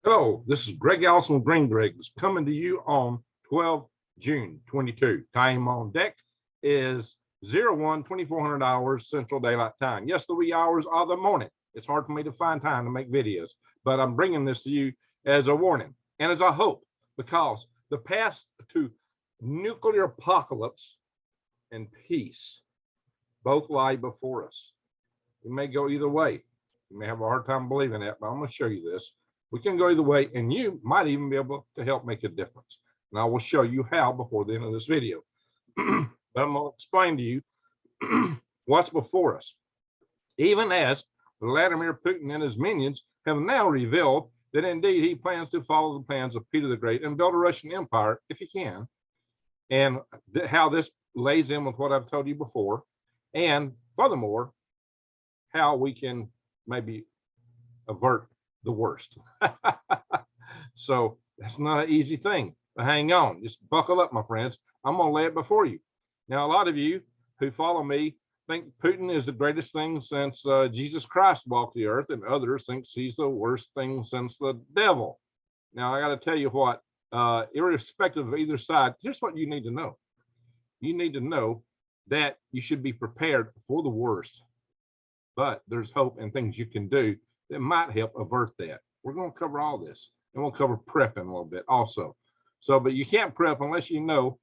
Hello, this is Greg Allison with Green Greg's coming to you on 12 June 22. Time on deck is 01/2400 hours Central Daylight Time. Yes, the wee hours of the morning. It's hard for me to find time to make videos, but I'm bringing this to you as a warning and as a hope, because the path to nuclear apocalypse and peace both lie before us. We may go either way. You may have a hard time believing that, but I'm going to show you this. We can go either way, and you might even be able to help make a difference. And I will show you how before the end of this video. But I'm going to explain to you what's before us. Even as Vladimir Putin and his minions have now revealed that indeed he plans to follow the plans of Peter the Great and build a Russian empire if he can, and how this lays in with what I've told you before, and furthermore, how we can maybe avert the worst. So that's not an easy thing, but hang on, just buckle up, my friends. I'm going to lay it before you. Now, a lot of you who follow me think Putin is the greatest thing since Jesus Christ walked the earth, and others think he's the worst thing since the devil. Now, I got to tell you what, irrespective of either side, here's what you need to know. You need to know that you should be prepared for the worst, but there's hope and things you can do that might help avert that. We're going to cover all this, and we'll cover prepping a little bit also. So, but you can't prep unless you know,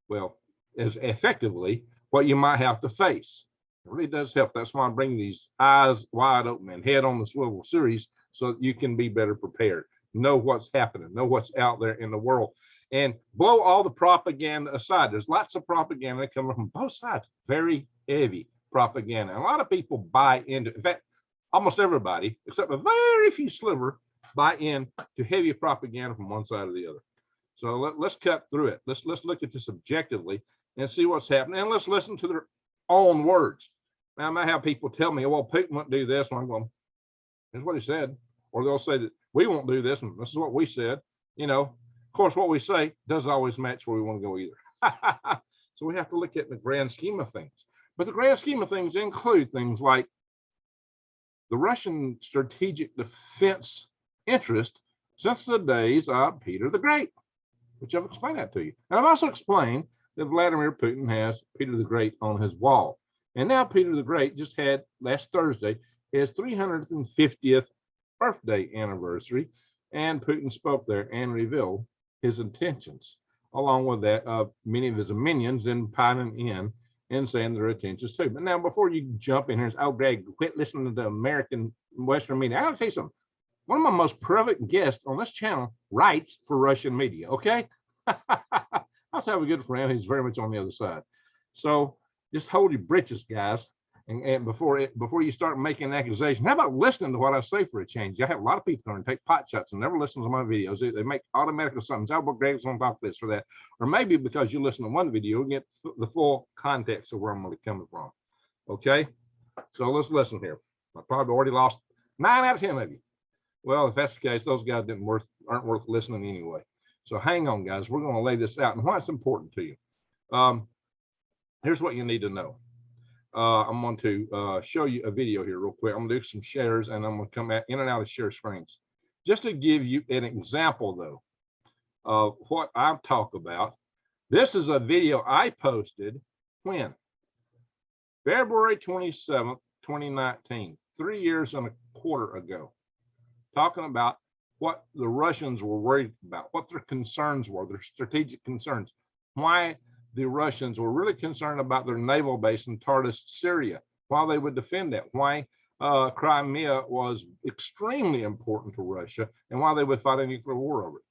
well, as effectively what you might have to face. It really does help. That's why I bring these eyes wide open and head on the swivel series, so that you can be better prepared, know what's happening, know what's out there in the world, and blow all the propaganda aside. There's lots of propaganda coming from both sides, very heavy propaganda. And a lot of people buy into it. In fact, almost everybody, except a very few sliver, buy in to heavy propaganda from one side or the other. So let's cut through it. Let's look at this objectively and see what's happening. And let's listen to their own words. Now, I might have people tell me, well, Putin won't do this. And I'm going, here's what he said. Or they'll say that we won't do this, and this is what we said. You know, of course, what we say doesn't always match where we want to go either. So we have to look at the grand scheme of things. But the grand scheme of things include things like the Russian strategic defense interest since the days of Peter the Great, which I've explained that to you. And I've also explained that Vladimir Putin has Peter the Great on his wall. And now Peter the Great just had last Thursday his 350th birthday anniversary, and Putin spoke there and revealed his intentions, along with that of many of his minions and piling in and saying their intentions too. But now, before you jump in here and say, oh, Greg, quit listening to the American Western media, I gotta tell you something. One of my most prolific guests on this channel writes for Russian media, okay? I also have a good friend who's very much on the other side. So just hold your britches, guys. And before you start making an accusation, how about listening to what I say for a change? I have a lot of people going to take pot shots and never listen to my videos. They make automatic assumptions. Oh, Greg's on top of this or that. Or maybe because you listen to one video, you get the full context of where I'm really coming from. Okay? So let's listen here. I probably already lost 9 out of 10 of you. Well, if that's the case, those guys aren't worth listening anyway. So hang on, guys. We're going to lay this out and why it's important to you. Here's what you need to know. I'm going to show you a video here real quick. I'm going to do some shares, and I'm going to come in and out of share screens. Just to give you an example, though, of what I've talked about. This is a video I posted when? February 27th, 2019, 3 years and a quarter ago, talking about what the Russians were worried about, what their concerns were, their strategic concerns, why the Russians were really concerned about their naval base in Tartus, Syria, why they would defend that, why Crimea was extremely important to Russia, and why they would fight a nuclear war over it,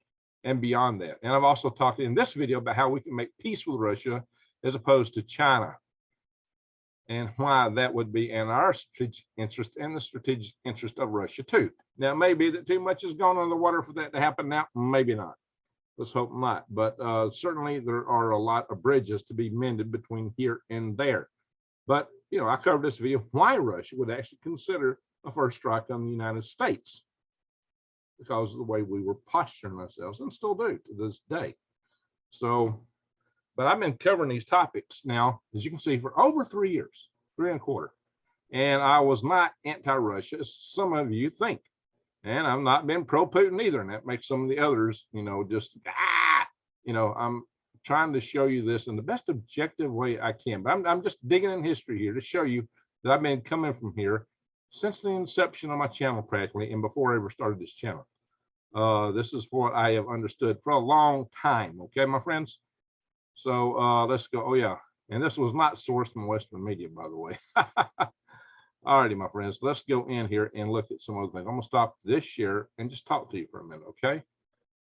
and beyond that. And I've also talked in this video about how we can make peace with Russia as opposed to China, and why that would be in our strategic interest and the strategic interest of Russia too. Now, it may be that too much has gone on the water for that to happen now, maybe not. Let's hope not, but certainly there are a lot of bridges to be mended between here and there. But, you know, I covered this video why Russia would actually consider a first strike on the United States because of the way we were posturing ourselves, and still do to this day. So, but I've been covering these topics now, as you can see, for over 3 years, 3 and a quarter. And I was not anti-Russia, as some of you think. And I've not been pro-Putin either, and that makes some of the others, just I'm trying to show you this in the best objective way I can. But I'm just digging in history here to show you that I've been coming from here since the inception of my channel practically, and before I ever started this channel. This is what I have understood for a long time. Okay, my friends. So let's go. Oh yeah, and this was not sourced from Western media, by the way. Alrighty, my friends, let's go in here and look at some other things. I'm gonna stop this share and just talk to you for a minute, okay?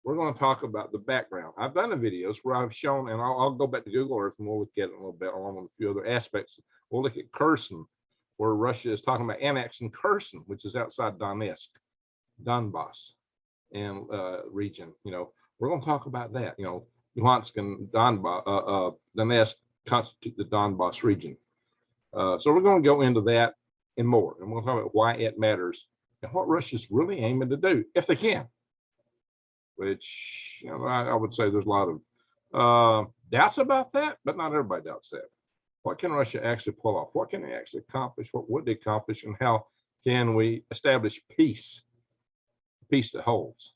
We're going to talk about the background. I've done the videos where I've shown, and I'll go back to Google Earth and we'll look at it a little bit along with a few other aspects. We'll look at Kherson, where Russia is talking about annexing Kherson, which is outside Donetsk, Donbass, and region. We're going to talk about that. Luhansk and Donetsk constitute the Donbass region. So we're going to go into that and more, and we'll talk about why it matters and what Russia's really aiming to do, if they can. Which I would say there's a lot of doubts about that, but not everybody doubts that. What can Russia actually pull off? What can they actually accomplish? What would they accomplish? And how can we establish peace that holds?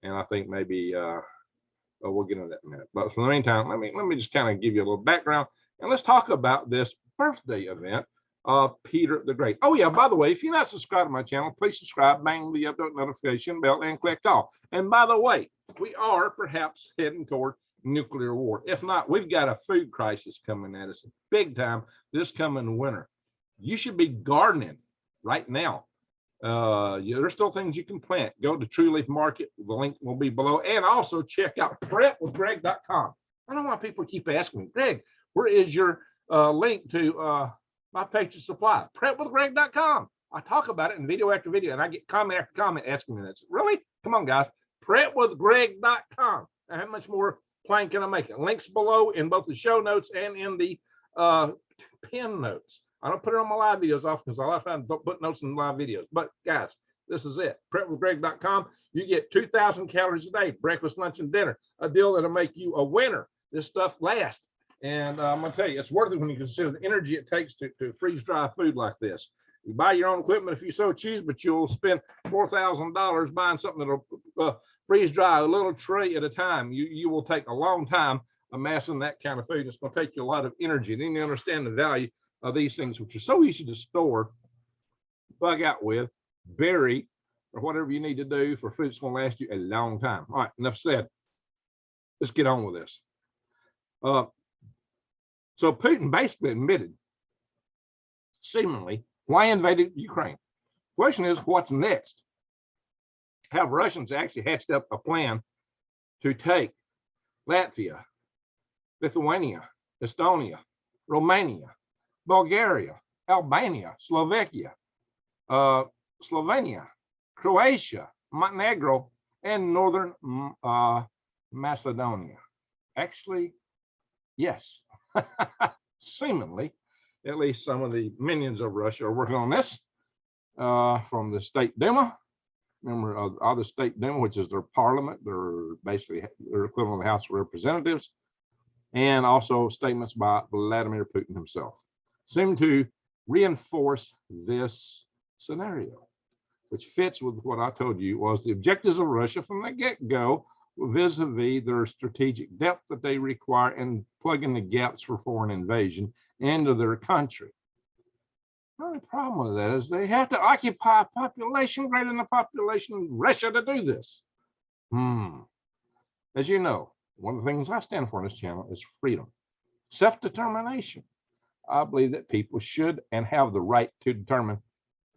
And I think maybe we'll get into that in a minute. But for the meantime, let me just kind of give you a little background, and let's talk about this birthday event of Peter the Great. Oh yeah, by the way, if you're not subscribed to my channel, please subscribe, bang the update notification bell, and click all. And by the way, we are perhaps heading toward nuclear war. If not, we've got a food crisis coming at us big time this coming winter. You should be gardening right now. There's still things you can plant. Go to True Leaf Market. The link will be below. And also check out prepwithgreg.com. I don't know why people keep asking me, Greg, where is your link to my Patriot Supply? Prepwithgreg.com. I talk about it in video after video, and I get comment after comment asking me this. Really? Come on, guys. Prepwithgreg.com. How much more plain can I make it? Links below in both the show notes and in the pin notes. I don't put it on my live videos often because a lot of times don't put notes in live videos. But guys, this is it. Prepwithgreg.com. You get 2,000 calories a day, breakfast, lunch, and dinner. A deal that'll make you a winner. This stuff lasts. And I'm going to tell you, it's worth it when you consider the energy it takes to freeze dry food like this. You buy your own equipment if you so choose, but you'll spend $4,000 buying something that'll freeze dry a little tray at a time. You will take a long time amassing that kind of food. It's going to take you a lot of energy. Then you understand the value of these things, which are so easy to store, bug out with, bury, or whatever you need to do for food that's going to last you a long time. All right, enough said. Let's get on with this. So Putin basically admitted, seemingly, why he invaded Ukraine. Question is, what's next? Have Russians actually hatched up a plan to take Latvia, Lithuania, Estonia, Romania, Bulgaria, Albania, Slovakia, Slovenia, Croatia, Montenegro, and Northern Macedonia? Actually, yes. Seemingly, at least some of the minions of Russia are working on this from the State Duma. Remember, the State Duma, which is their parliament, they're basically their equivalent of the House of Representatives, and also statements by Vladimir Putin himself seem to reinforce this scenario, which fits with what I told you was the objectives of Russia from the get-go, vis-a-vis their strategic depth that they require and plugging the gaps for foreign invasion into their country. The only problem with that is they have to occupy a population greater than the population of Russia to do this. As you know, one of the things I stand for on this channel is freedom, self-determination. I believe that people should and have the right to determine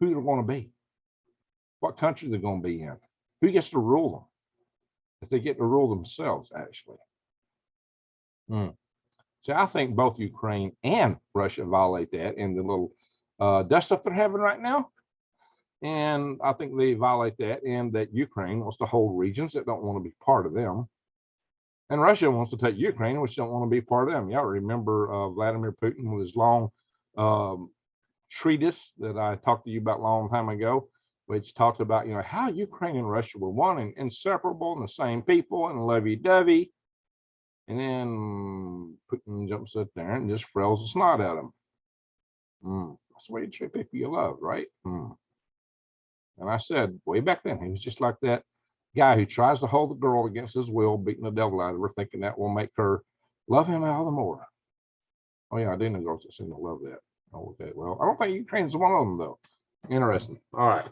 who they're going to be, what country they're going to be in, who gets to rule them, if they get to rule themselves, actually. So I think both Ukraine and Russia violate that in the little dust up they're having right now. And I think they violate that in that Ukraine wants to hold regions that don't want to be part of them. And Russia wants to take Ukraine, which don't want to be part of them. Y'all remember Vladimir Putin with his long treatise that I talked to you about a long time ago, which talked about, how Ukraine and Russia were one and inseparable and the same people and lovey-dovey. And then Putin jumps up there and just frills the snot at him. That's the way you treat people you love, right? And I said way back then, he was just like that guy who tries to hold the girl against his will, beating the devil out of her, thinking that will make her love him all the more. Oh yeah, I do know girls that seem to love that. Oh, okay, well, I don't think Ukraine's one of them though. Interesting. All right.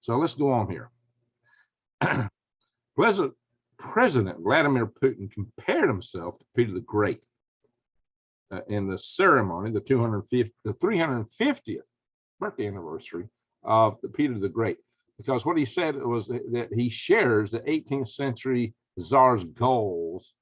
So let's go on here. President Vladimir Putin compared himself to Peter the Great in the ceremony, the 350th birthday anniversary of Peter the Great, because what he said was that he shares the 18th century Tsar's goals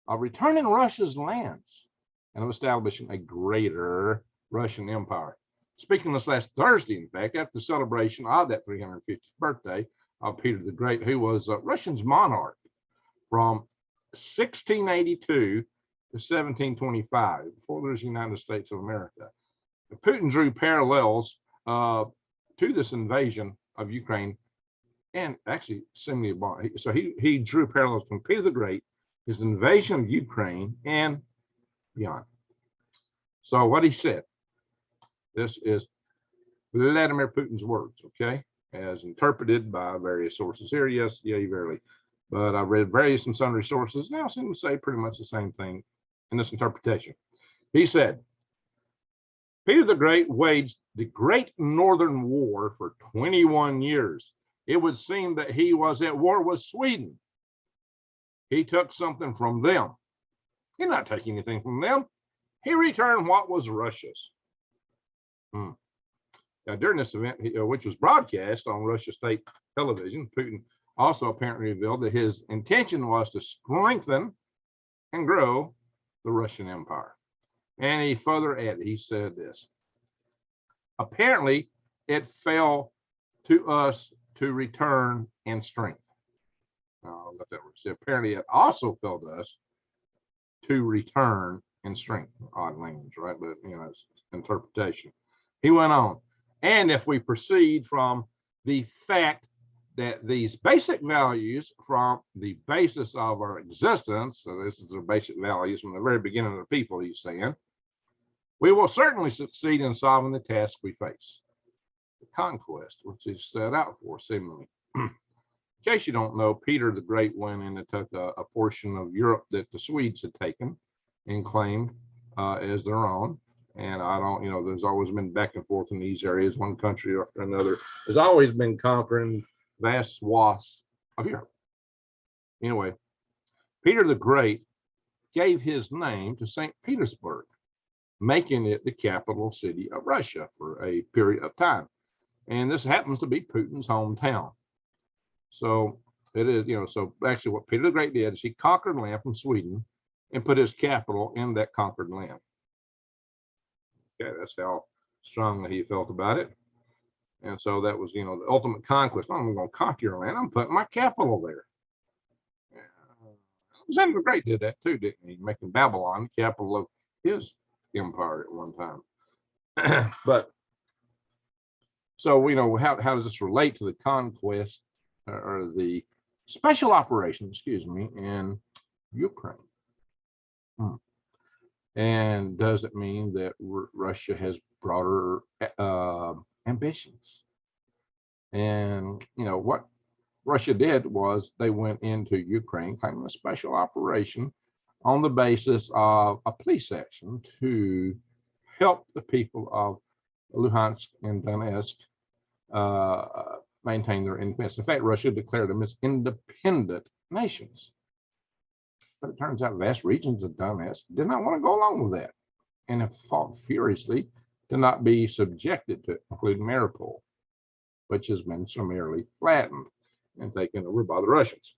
of returning Russia's lands and of establishing a greater Russian empire. Speaking this last Thursday, in fact, after the celebration of that 350th birthday of Peter the Great, who was Russia's monarch from 1682 to 1725, before there's the United States of America. Putin drew parallels to this invasion of Ukraine, and actually similarly, so he drew parallels from Peter the Great, his invasion of Ukraine, and beyond. So what he said, this is Vladimir Putin's words, okay, as interpreted by various sources here. Yes, yeah, verily. But I've read various and sundry sources now seem to say pretty much the same thing in this interpretation. He said, Peter the Great waged the Great Northern War for 21 years. It would seem that he was at war with Sweden. He took something from them. He did not take anything from them. He returned what was Russia's. Now, during this event, which was broadcast on Russia state television, Putin also apparently revealed that his intention was to strengthen and grow the Russian Empire. And he further added, he said this, apparently it fell to us to return in strength. I'll let that word say. Apparently it also fell to us to return in strength. Odd language, right? But, you know, it's interpretation. He went on, and if we proceed from the fact that these basic values from the basis of our existence, so this is the basic values from the very beginning of the people, he's saying, we will certainly succeed in solving the task we face, the conquest, which is set out for, seemingly. In case you don't know, Peter the Great went in and took a portion of Europe that the Swedes had taken and claimed as their own. And I don't, you know, there's always been back and forth in these areas, one country after another. There's always been conquering vast swaths of Europe. Anyway, Peter the Great gave his name to St. Petersburg, making it the capital city of Russia for a period of time. And this happens to be Putin's hometown. So it is, you know, so actually what Peter the Great did is he conquered land from Sweden and put his capital in that conquered land. Okay, that's how strongly he felt about it. And so that was, you know, the ultimate conquest. I'm going to conquer your land. I'm putting my capital there. Alexander the Great did that too, didn't he? Making Babylon the capital of his empire at one time. But so, you know, how does this relate to the conquest or the special operation, excuse me, in Ukraine? And does it mean that Russia has broader ambitions? And, you know, what Russia did was they went into Ukraine, claiming a special operation on the basis of a police action to help the people of Luhansk and Donetsk maintain their independence. In fact, Russia declared them as independent nations. But it turns out vast regions of Donetsk did not want to go along with that and have fought furiously to not be subjected to it, including Mariupol, which has been summarily flattened and taken over by the Russians.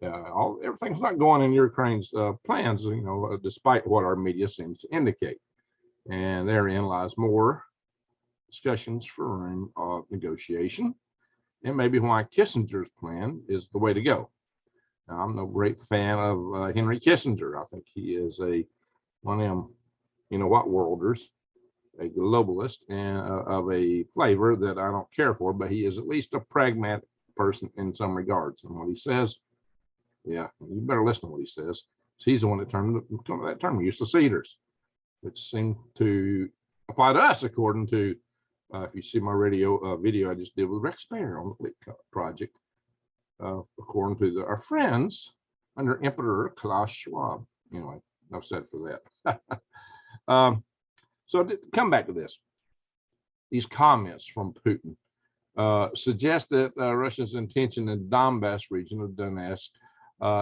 Everything's not going in Ukraine's plans, you know, despite what our media seems to indicate. And therein lies more discussions for room of negotiation, and maybe why Kissinger's plan is the way to go. Now, I'm no great fan of Henry Kissinger. I think he is one of them, you know what, worlders, a globalist, and of a flavor that I don't care for, but he is at least a pragmatic person in some regards. And what he says, yeah, you better listen to what he says. He's the one that turned that term useless eaters, which seemed to apply to us according to If you see my radio video I just did with Rex Baer on the LIT project, according to our friends under Emperor Klaus Schwab. Anyway, enough said for that. So to come back to this, these comments from Putin suggest that Russia's intention in the Donbass region of Donetsk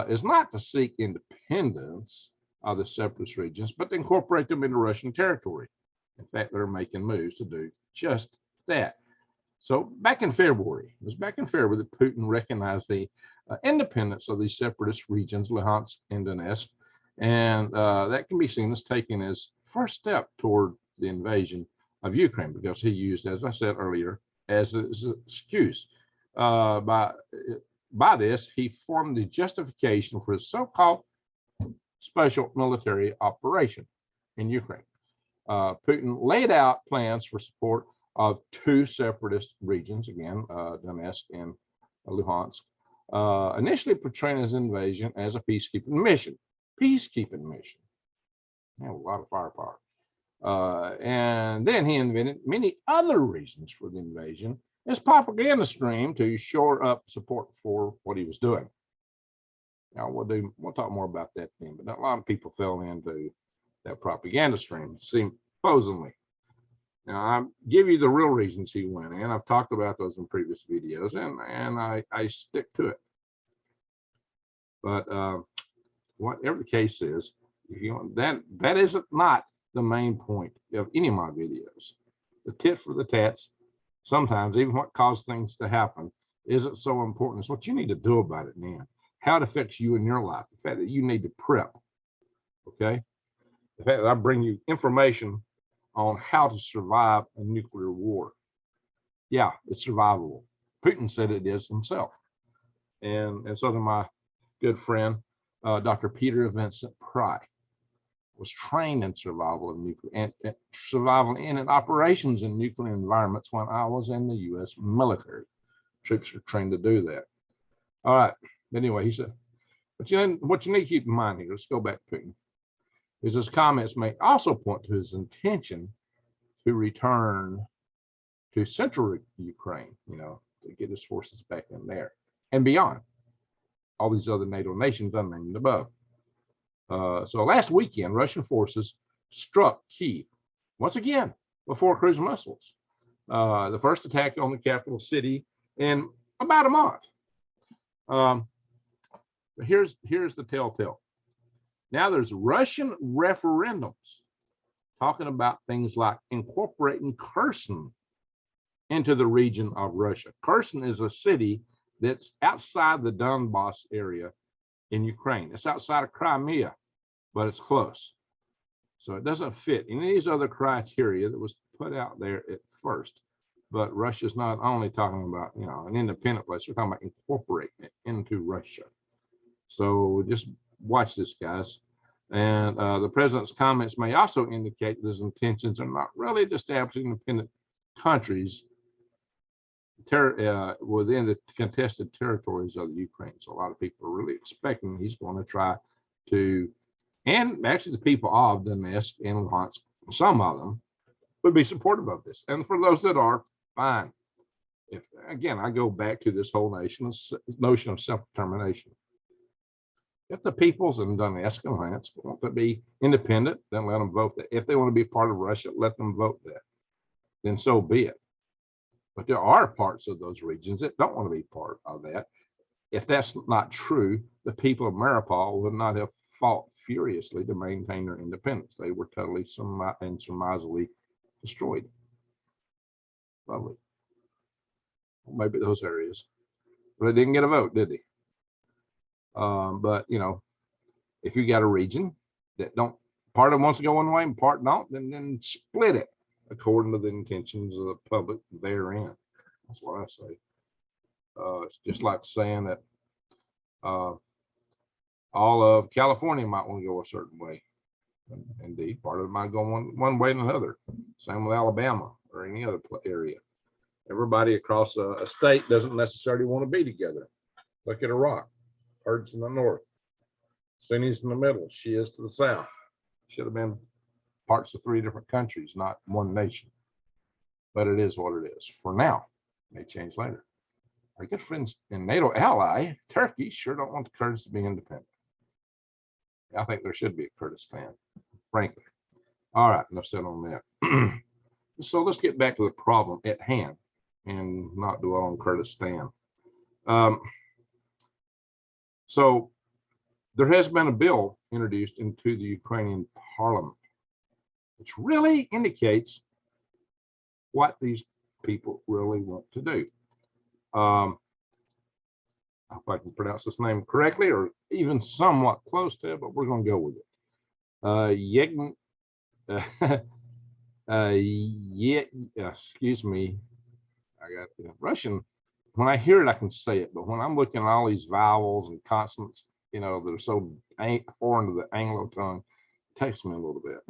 is not to seek independence of the separatist regions, but to incorporate them into Russian territory. In fact, they're making moves to do just that. So back in February, that Putin recognized the independence of these separatist regions, Luhansk and Donetsk, and that can be seen as taking his first step toward the invasion of Ukraine, because he used, as I said earlier, as an excuse. By this, he formed the justification for his so-called special military operation in Ukraine. Putin laid out plans for support of two separatist regions, again, Donetsk and Luhansk, initially portraying his invasion as a peacekeeping mission. They have a lot of firepower. And then he invented many other reasons for the invasion as propaganda stream to shore up support for what he was doing. Now we'll talk more about that then, but a lot of people fell into that propaganda stream, supposedly. Now I give you the real reasons he went in. I've talked about those in previous videos, and I stick to it. But whatever the case is, if you want, that isn't not the main point of any of my videos. The tit for the tats, sometimes even what caused things to happen, isn't so important. It's what you need to do about it, man. How it affects you in your life. The fact that you need to prep. Okay. The fact that I bring you information on how to survive a nuclear war. Yeah, it's survivable. Putin said it is himself. And so did my good friend, Dr. Peter Vincent Pry, was trained in survival of nuclear and survival and operations in nuclear environments when I was in the U.S. military. Troops are trained to do that. All right. Anyway, he said, but what you need to keep in mind here, let's go back to Putin, is his comments may also point to his intention to return to central Ukraine, to get his forces back in there and beyond all these other NATO nations unnamed above. So last weekend, Russian forces struck Kyiv once again with 4 cruise missiles. The first attack on the capital city in about a month. But here's the telltale. Now there's Russian referendums talking about things like incorporating Kherson into the region of Russia. Kherson is a city that's outside the Donbass area in Ukraine. It's outside of Crimea, but it's close. So it doesn't fit any of these other criteria that was put out there at first. But Russia's not only talking about, an independent place, they're talking about incorporating it into Russia. So just watch this, guys. And the president's comments may also indicate that his intentions are not really to establish independent countries within the contested territories of the Ukraine. So a lot of people are really expecting he's going to try to, and actually the people of Donetsk and Luhansk, some of them would be supportive of this. And for those that are, fine. If again, I go back to this whole notion of self-determination. If the peoples in Donetsk and Luhansk want to be independent, then let them vote that. If they want to be part of Russia, let them vote that. Then so be it. But there are parts of those regions that don't want to be part of that. If that's not true, the people of Mariupol would not have fought furiously to maintain their independence. They were totally and surmisingly destroyed. Lovely. Maybe those areas. But they didn't get a vote, did they? But if you got a region that part of them wants to go one way and part don't, then split it according to the intentions of the public therein. That's what I say. It's just like saying that all of California might want to go a certain way. Indeed, part of it might go one way and another. Same with Alabama or any other area. Everybody across a state doesn't necessarily want to be together. Look at Iraq. Kurds in the north, Sunnis in the middle, Shias to the south. Should have been parts of 3 different countries, not one nation. but it is what it is for now. May change later. Our good friends and NATO ally, Turkey, sure don't want the Kurds to be independent. I think there should be a Kurdistan, frankly. All right, enough said on that. So let's get back to the problem at hand and not dwell on Kurdistan. So there has been a bill introduced into the Ukrainian parliament, which really indicates what these people really want to do. I hope I can pronounce this name correctly or even somewhat close to it, but we're going to go with it. Excuse me. I got the Russian. When I hear it, I can say it, but when I'm looking at all these vowels and consonants, you know, that are so foreign to the Anglo tongue, it takes me a little bit.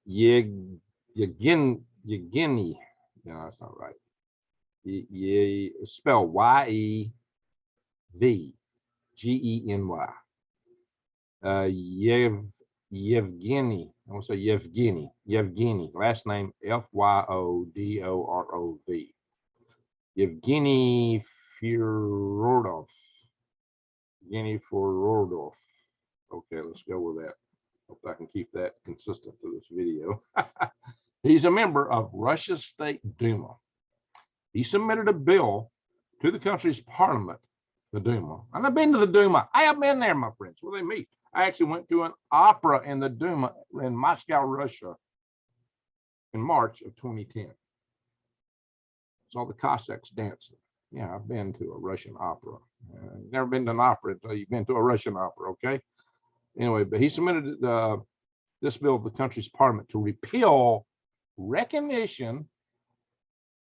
Yevgeny. No, that's not right. Spell Y-E-V-G-E-N-Y. Yevgeny. I want to say Yevgeny. Last name F-Y-O-D-O-R-O-V. Yevgeny Fyodorov. Okay, let's go with that. Hope I can keep that consistent to this video. He's a member of Russia's State Duma. He submitted a bill to the country's parliament, the Duma. And I've been to the Duma. I have been there, my friends, where they meet. I actually went to an opera in the Duma in Moscow, Russia in March of 2010. Saw the Cossacks dancing. Yeah, I've been to a Russian opera. Never been to an opera until you've been to a Russian opera, okay? Anyway, but he submitted this bill to the country's parliament to repeal recognition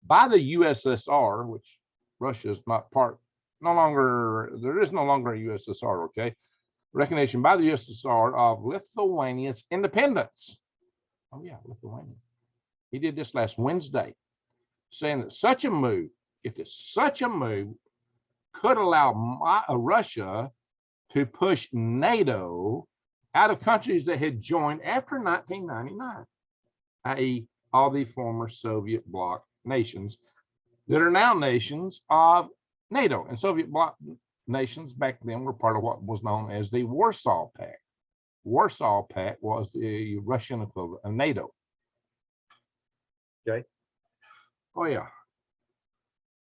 by the USSR, which Russia is not part, there is no longer a USSR, okay? Recognition by the USSR of Lithuania's independence. Oh yeah, Lithuania. He did this last Wednesday, saying that such a move, could allow Russia to push NATO out of countries that had joined after 1999, i.e. all the former Soviet bloc nations that are now nations of NATO. And Soviet bloc nations back then were part of what was known as the Warsaw Pact. Warsaw Pact was the Russian equivalent of NATO. Okay. Oh yeah.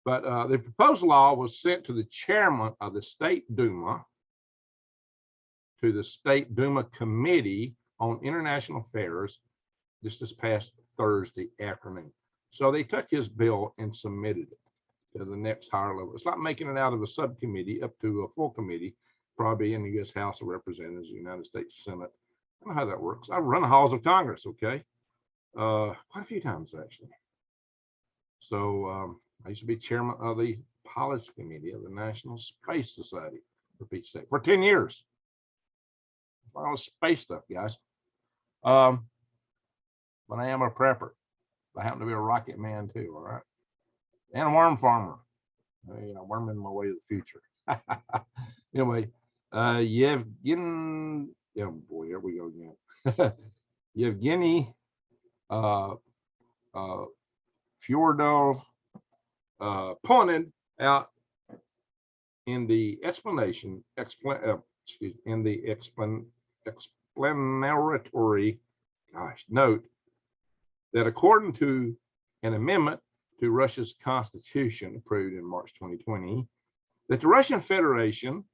But the proposed law was sent to the chairman of the State Duma, to the State Duma Committee on International Affairs just this past Thursday afternoon. So they took his bill and submitted it to the next higher level. It's not making it out of a subcommittee up to a full committee, probably in the U.S. House of Representatives, the United States Senate. I don't know how that works. I've run the halls of Congress, okay? Quite a few times, actually. So I used to be chairman of the Policy Committee of the National Space Society, for Pete's sake, for 10 years. All the space stuff, guys. But I am a prepper. I happen to be a rocket man too, all right? And a worm farmer. You know, worming my way to the future. Anyway, Yevgeny, oh boy, here we go again. Yevgeny Fyodorov pointed out in the explanatory note that according to an amendment to Russia's constitution approved in March 2020, that the Russian Federation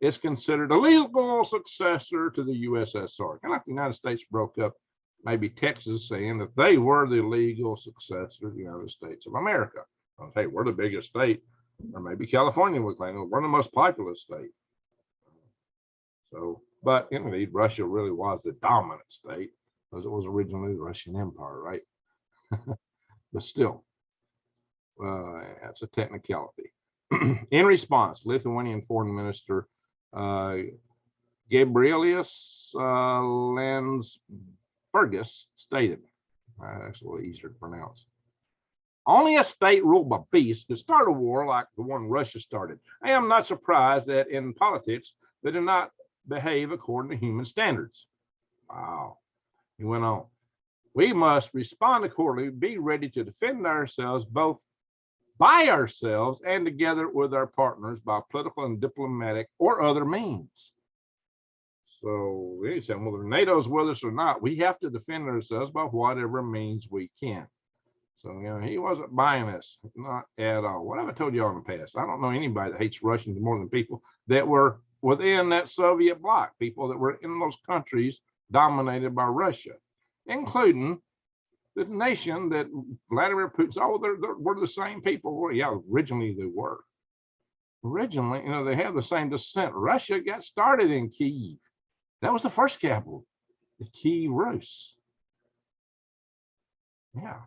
is considered a legal successor to the USSR. Kind of like the United States broke up, maybe Texas saying that they were the legal successor to the United States of America. Well, hey, we're the biggest state, or maybe California would claim we're the most populous state. So, but indeed, Russia really was the dominant state because it was originally the Russian Empire, right? But still, that's a technicality. In response, Lithuanian Foreign Minister Gabrielius Landsbergis stated, that's a little easier to pronounce, only a state ruled by beasts could start a war like the one Russia started. I am not surprised that in politics, they do not behave according to human standards. Wow. He went on. We must respond accordingly, be ready to defend ourselves both by ourselves and together with our partners by political and diplomatic or other means. So he said, whether NATO's with us or not, we have to defend ourselves by whatever means we can. So, you know, he wasn't buying us, not at all. What have I told you all in the past? I don't know anybody that hates Russians more than people that were within that Soviet bloc, people that were in those countries dominated by Russia, including the nation that Vladimir Putin said, oh, we're the same people. Well, yeah, originally they were. Originally, you know, they have the same descent. Russia got started in Kyiv. That was the first capital, the Kyiv Rus. Yeah.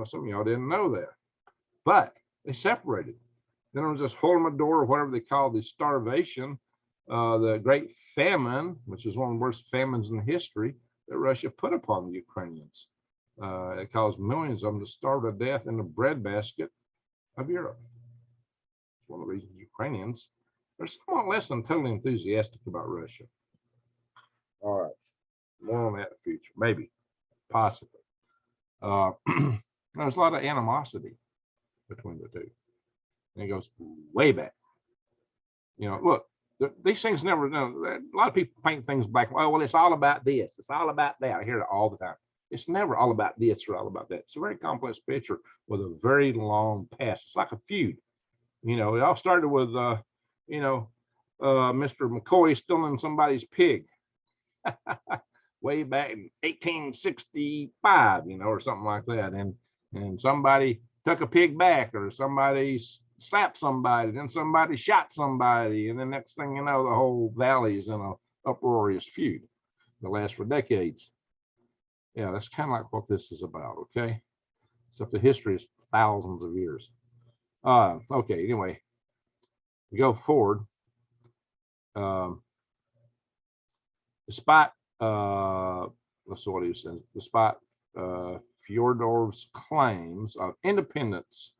Some of y'all didn't know that, but they separated. Then there was this Holodomor, or whatever they call the starvation, the Great Famine, which is one of the worst famines in history that Russia put upon the Ukrainians. It caused millions of them to starve to death in the breadbasket of Europe. It's one of the reasons Ukrainians are somewhat less than totally enthusiastic about Russia. All right, more on that in the future, maybe, possibly. There's a lot of animosity between the two. And it goes way back. You know, look, these things never, you know, a lot of people paint things black. Well, it's all about this. It's all about that. I hear it all the time. It's never all about this or all about that. It's a very complex picture with a very long past. It's like a feud. You know, it all started with, you know, Mr. McCoy stealing somebody's pig. Way back in 1865, you know, or something like that. And somebody took a pig back, or somebody slapped somebody, then somebody shot somebody, and the next thing you know, the whole valley is in an uproarious feud that lasts for decades. Yeah, that's kind of like what this is about, okay? Except the history is thousands of years. Okay, anyway, we go forward. Despite let's see what he says. Despite Fyodorov's claims of independence,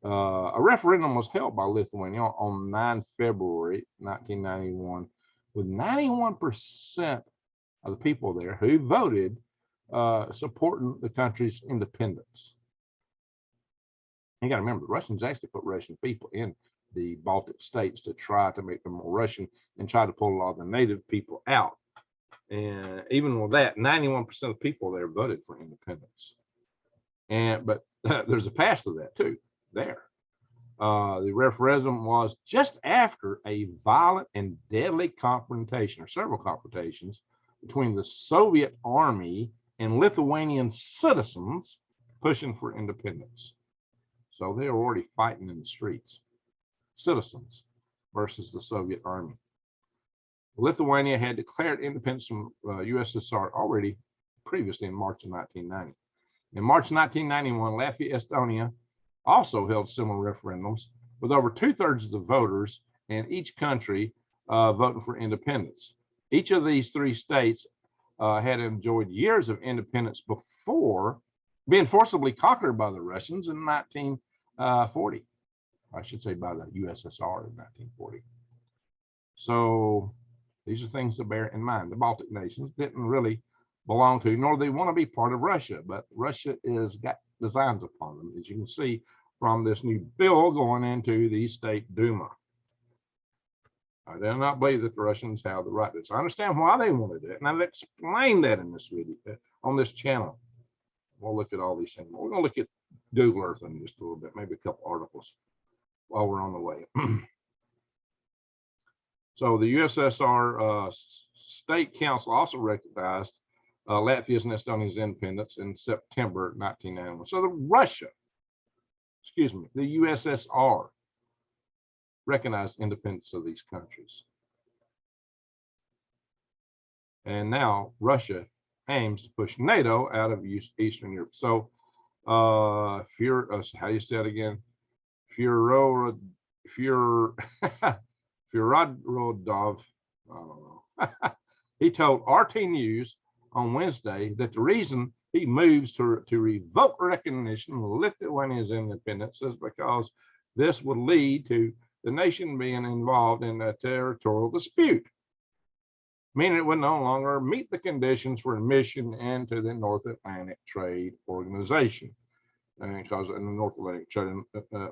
a referendum was held by Lithuania on 9 February 1991, with 91% of the people there who voted supporting the country's independence. You got to remember, the Russians actually put Russian people in the Baltic states to try to make them more Russian and try to pull a lot of the native people out. And even with that, 91% of people there voted for independence. But there's a past of that too there. The referendum was just after a violent and deadly confrontation, or several confrontations, between the Soviet army and Lithuanian citizens pushing for independence. So they were already fighting in the streets, citizens versus the Soviet army. Lithuania had declared independence from USSR already previously in March of 1990. In March 1991, Latvia, Estonia also held similar referendums with over 2/3 of the voters in each country voting for independence. Each of these three states had enjoyed years of independence before being forcibly conquered by the Russians in 1940. I should say by the USSR in 1940. So these are things to bear in mind. The Baltic nations didn't really belong to, nor they want to be part of Russia, but Russia is got designs upon them, as you can see from this new bill going into the State Duma. I do not believe that the Russians have the right to this. I understand why they want to do it, and I've explained that in this video, on this channel. We'll look at all these things. We're going to look at Google Earth in just a little bit, maybe a couple articles while we're on the way. So the USSR State Council also recognized Latvia's and Estonia's independence in September 1991. So the USSR recognized independence of these countries. And now Russia aims to push NATO out of Eastern Europe. So how do you say it again? Fyodorov, I don't know. He told RT News on Wednesday that the reason he moves to revoke recognition of Lithuania's independence is because this would lead to the nation being involved in a territorial dispute. meaning it would no longer meet the conditions for admission into the North Atlantic Trade Organization. And because in the North Atlantic Trade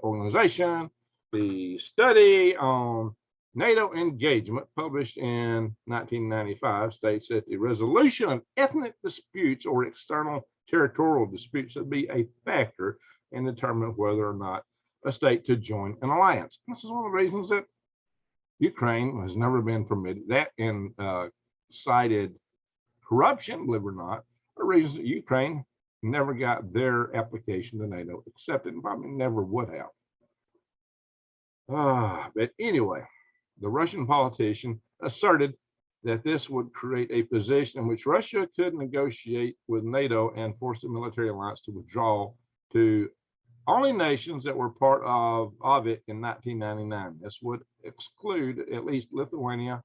Organization, the study on NATO engagement published in 1995 states that the resolution of ethnic disputes or external territorial disputes would be a factor in determining whether or not a state to join an alliance. This is one of the reasons that Ukraine has never been permitted. That and cited corruption, believe it or not, are reasons that Ukraine never got their application to NATO accepted and probably never would have. But anyway, the Russian politician asserted that this would create a position in which Russia could negotiate with NATO and force the military alliance to withdraw to only nations that were part of it in 1999. This would exclude at least Lithuania,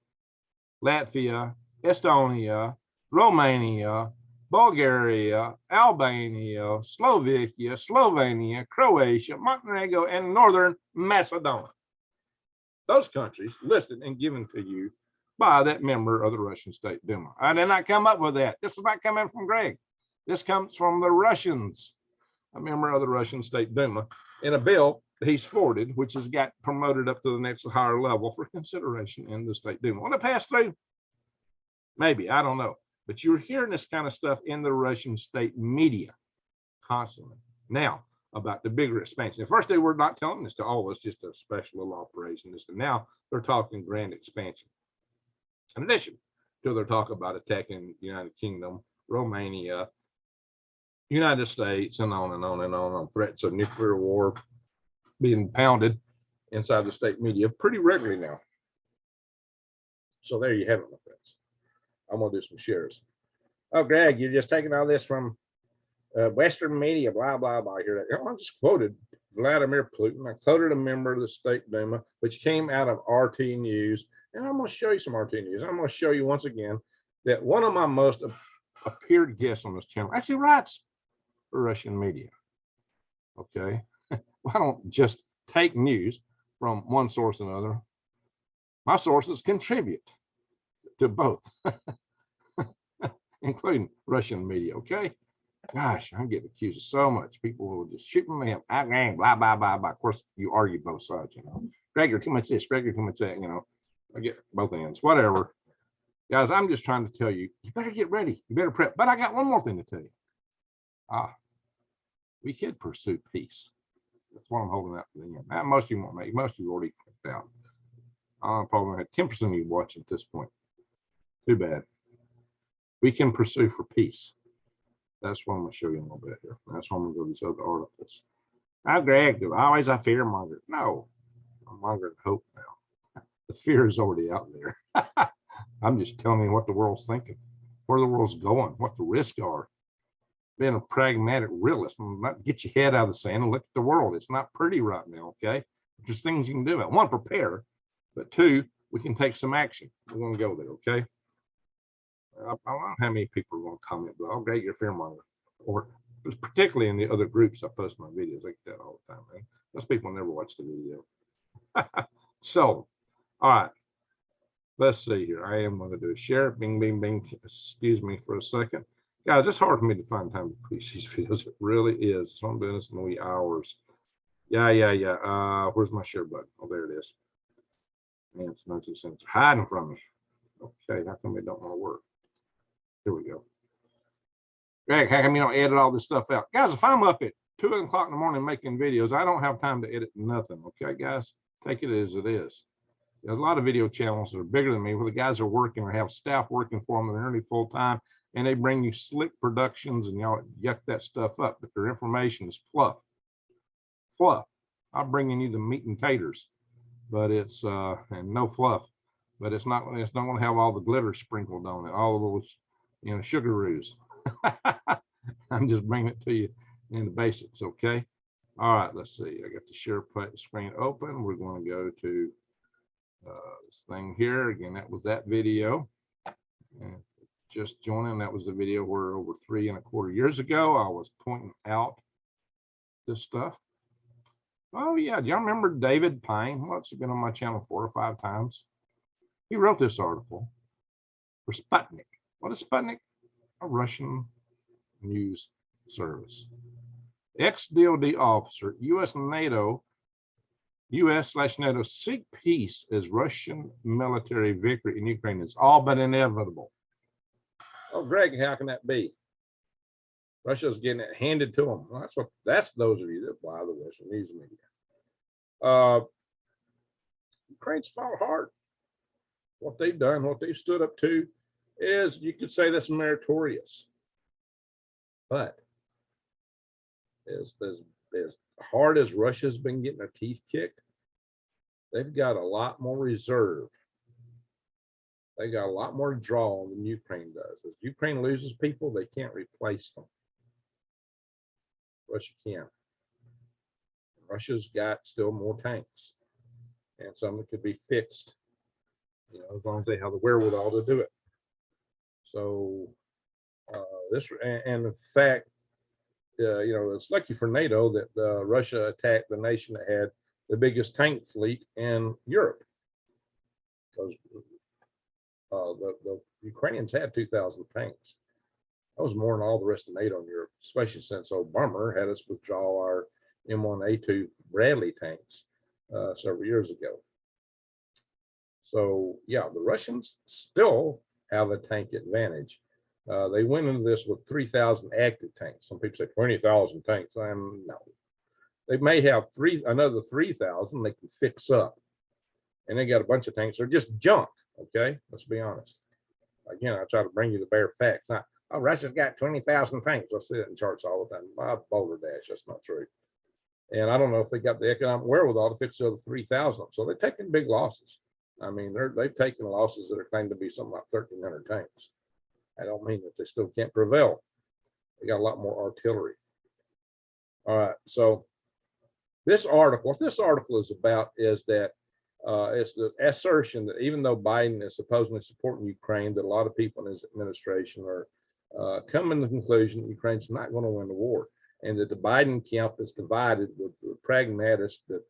Latvia, Estonia, Romania, Bulgaria, Albania, Slovakia, Slovenia, Croatia, Montenegro, and Northern Macedonia. Those countries listed and given to you by that member of the Russian State Duma. I did not come up with that. This is not coming from Greg. This comes from the Russians, a member of the Russian State Duma, in a bill he's forwarded, which has got promoted up to the next higher level for consideration in the State Duma. Want to pass through? Maybe, I don't know. But you're hearing this kind of stuff in the Russian state media constantly. Now, about the bigger expansion. At first, they were not telling this to all of us, just a special little operation. Now they're talking grand expansion. In addition to their talk about attacking the United Kingdom, Romania, United States, and on and on and on threats of nuclear war being pounded inside the state media pretty regularly now. So there you have it, my friends. I'm gonna do some shares. Oh, Greg, you're just taking all this from Western media, blah, blah, blah. Here, I just quoted Vladimir Putin. I quoted a member of the State Duma, which came out of RT News. And I'm going to show you some RT News. I'm going to show you once again that one of my most appeared guests on this channel actually writes for Russian media. Okay. I don't just take news from one source and another. My sources contribute to both, including Russian media. Okay. Gosh, I'm getting accused of so much. People will just shoot me up. Blah, blah, blah, blah. Of course, you argue both sides, you know. Greg, you're too much this, Greg, you're too much that, you know. I get both ends, whatever. Guys, I'm just trying to tell you, you better get ready. You better prep. But I got one more thing to tell you. We could pursue peace. That's what I'm holding out for the end. Now, most of you won't make. Most of you already clicked out. I'm probably had 10% of you watching at this point. Too bad. We can pursue for peace. That's what I'm going to show you in a little bit here. That's why I'm going to go to these other articles. Greg, always I fear monger. No, I'm mongering hope now. The fear is already out there. I'm just telling you what the world's thinking, where the world's going, what the risks are. Being a pragmatic realist, not get your head out of the sand and look at the world. It's not pretty right now, okay? There's things you can do. One, prepare, but two, we can take some action. We're going to go there, okay? I don't know how many people are going to comment, but I'll get your fearmonger. Or particularly in the other groups I post my videos, I get that all the time, man. Those people never watch the video. So, all right. Let's see here. I am going to do a share. Bing, bing, bing. Excuse me for a second. Guys, it's hard for me to find time to produce these videos. It really is. So I'm doing this in the wee hours. Yeah. Where's my share button? Oh, there it is. Man, it's no 2 cents. Hiding from me. Okay, how come it don't want to work? Here we go. Greg, how come you don't edit all this stuff out? Guys, if I'm up at 2 o'clock in the morning making videos, I don't have time to edit nothing. Okay, guys, take it as it is. There's a lot of video channels that are bigger than me where the guys are working or have staff working for them and they're nearly full time, and they bring you slick productions and y'all yuck that stuff up. But their information is fluff. I'm bringing you the meat and taters, but it's and no fluff. But it's not going to have all the glitter sprinkled on it, all of those, you know, sugaroos. I'm just bringing it to you in the basics, okay? All right, let's see. I got the share screen open. We're going to go to this thing here. Again, that was that video. And just joining, that was the video where over 3¼ years ago, I was pointing out this stuff. Oh, yeah. Do y'all remember David Pyne? Well, it's been on my channel 4 or 5 times. He wrote this article for Sputnik. What is Sputnik? A Russian news service. Ex-DoD officer, U.S./NATO seek peace as Russian military victory in Ukraine is all but inevitable. Oh, Greg, how can that be? Russia's getting it handed to them. Well, that's those of you that buy the Western news media. Ukraine's fought hard. What they've done, what they've stood up to, is you could say that's meritorious. But as hard as Russia's been getting their teeth kicked, they've got a lot more reserve. They got a lot more draw than Ukraine does. If Ukraine loses people, they can't replace them. Russia can. Russia's got still more tanks, and some that could be fixed, you know, as long as they have the wherewithal to do it. So in fact, you know, it's lucky for NATO that Russia attacked the nation that had the biggest tank fleet in Europe, because the Ukrainians had 2,000 tanks. That was more than all the rest of NATO in Europe, especially since Obama had us withdraw our M1A2 Bradley tanks several years ago. So yeah, the Russians still have a tank advantage. They went into this with 3,000 active tanks. Some people say 20,000 tanks. No. They may have another 3,000 they can fix up. And they got a bunch of tanks. They're just junk, okay? Let's be honest. Again, I try to bring you the bare facts. Now, oh, Russia's got 20,000 tanks. I see it in charts all the time. My boulder dash, that's not true. And I don't know if they got the economic wherewithal to fix the other 3,000. So they're taking big losses. I mean, they've taken losses that are claimed to be something like 1,300 tanks. I don't mean that they still can't prevail. They got a lot more artillery. All right, so what this article is about is that it's the assertion that even though Biden is supposedly supporting Ukraine, that a lot of people in his administration are coming to the conclusion that Ukraine's not going to win the war, and that the Biden camp is divided with the pragmatists that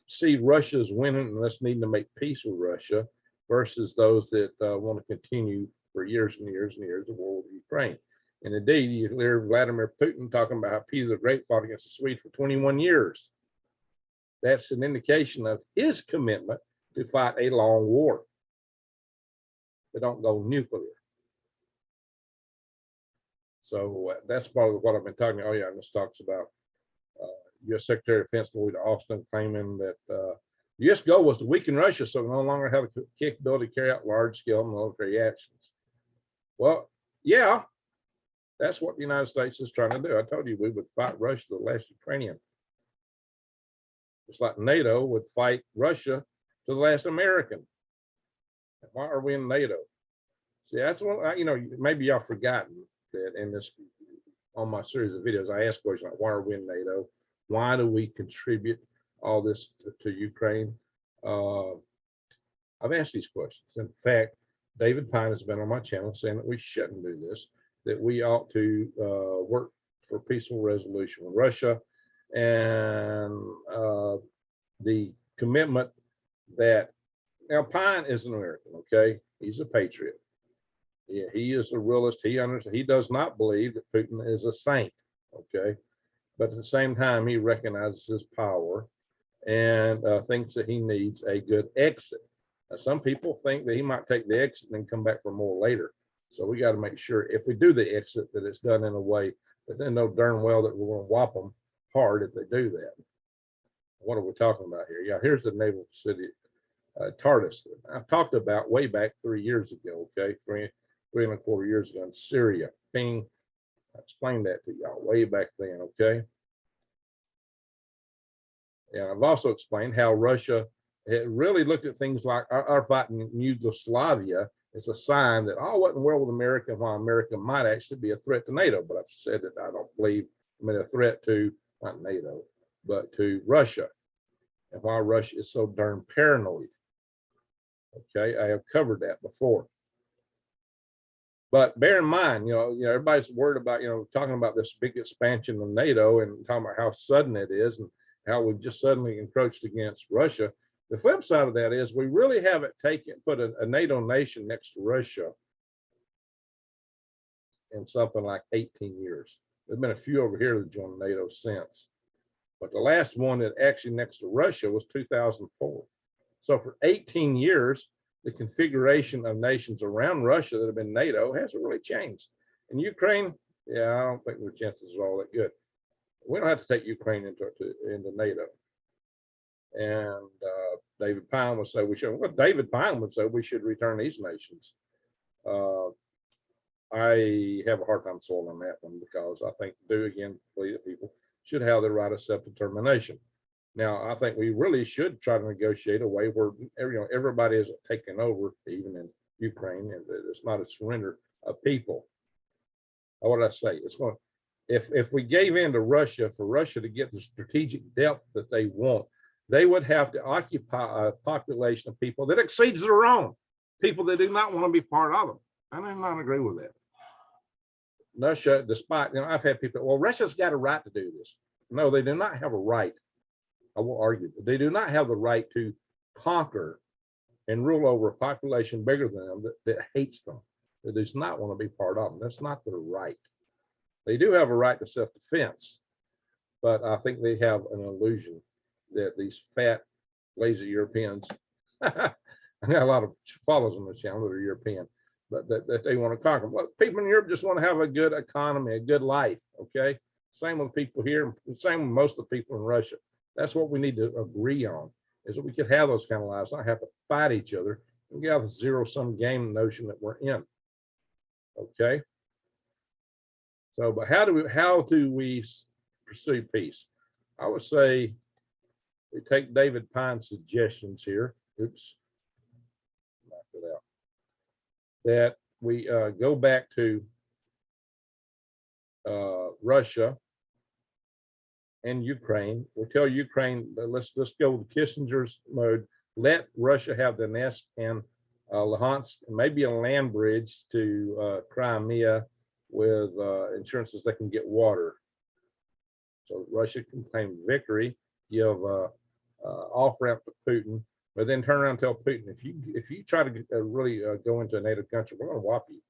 see Russia as winning and us needing to make peace with Russia, versus those that want to continue for years and years and years the war with Ukraine. And indeed, you hear Vladimir Putin talking about how Peter the Great fought against the Swedes for 21 years. That's an indication of his commitment to fight a long war. They don't go nuclear. So that's part of what I've been talking about. Oh yeah, and this talks about U.S. Secretary of Defense Lloyd Austin claiming that the U.S. goal was to weaken Russia so no longer have the capability to carry out large-scale military actions. Well, yeah, that's what the United States is trying to do. I told you we would fight Russia to the last Ukrainian. Just like NATO would fight Russia to the last American. Why are we in NATO? See, that's one, you know, maybe y'all forgotten that in this, on my series of videos, I ask questions like, why are we in NATO? Why do we contribute all this to Ukraine? I've asked these questions. In fact, David Pyne has been on my channel saying that we shouldn't do this, that we ought to work for peaceful resolution with Russia, and the commitment that, now Pyne is an American, okay? He's a patriot. Yeah, he is a realist. He does not believe that Putin is a saint, okay? But at the same time, he recognizes his power and thinks that he needs a good exit. Now, some people think that he might take the exit and then come back for more later. So we got to make sure if we do the exit that it's done in a way that they know darn well that we're going to whop them hard if they do that. What are we talking about here? Yeah, here's the naval city, Tartus. I've talked about way back 3 years ago, okay? Three and a quarter years ago in Syria. Bing. I explained that to y'all way back then, okay? And I've also explained how Russia had really looked at things like our fight in Yugoslavia as a sign that all wasn't well with America, while America might actually be a threat to NATO. But I've said that I don't believe, a threat to, not NATO, but to Russia, and why Russia is so darn paranoid. Okay, I have covered that before. But bear in mind, everybody's worried about, talking about this big expansion of NATO and talking about how sudden it is and how we've just suddenly encroached against Russia. The flip side of that is we really haven't put a NATO nation next to Russia in something like 18 years. There've been a few over here that joined NATO since, but the last one that actually next to Russia was 2004. So for 18 years, the configuration of nations around Russia that have been NATO hasn't really changed. In Ukraine, yeah, I don't think the chances are all that good. We don't have to take Ukraine into NATO. And David Pyne would say we should. Well, David Pyne would say we should return these nations. I have a hard time swallowing that one because I think people should have the right of self-determination. Now, I think we really should try to negotiate a way where everybody isn't taken over, even in Ukraine, and it's not a surrender of people. What did I say? It's going. If we gave in to Russia for Russia to get the strategic depth that they want, they would have to occupy a population of people that exceeds their own, people that do not want to be part of them. I do not agree with that. Russia, despite, I've had people, well, Russia's got a right to do this. No, they do not have a right. I will argue that they do not have the right to conquer and rule over a population bigger than them that hates them, that does not want to be part of them. That's not their right. They do have a right to self-defense, but I think they have an illusion that these fat, lazy Europeans, I got a lot of followers on this channel that are European, but that they want to conquer. Well, people in Europe just want to have a good economy, a good life, okay? Same with people here, same with most of the people in Russia. That's what we need to agree on, is that we could have those kind of lives, not have to fight each other and get out the zero-sum game notion that we're in, okay? So, but how do we pursue peace? I would say we take David Pyne's suggestions here. Oops, knocked it out. That we go back to Russia and Ukraine. We'll tell Ukraine that let's go with Kissinger's mode. Let Russia have the Donetsk and Luhansk, maybe a land bridge to Crimea with assurances they can get water. So Russia can claim victory, give off ramp to Putin, but then turn around and tell Putin, if you try to really go into a NATO country, we're going to whop you.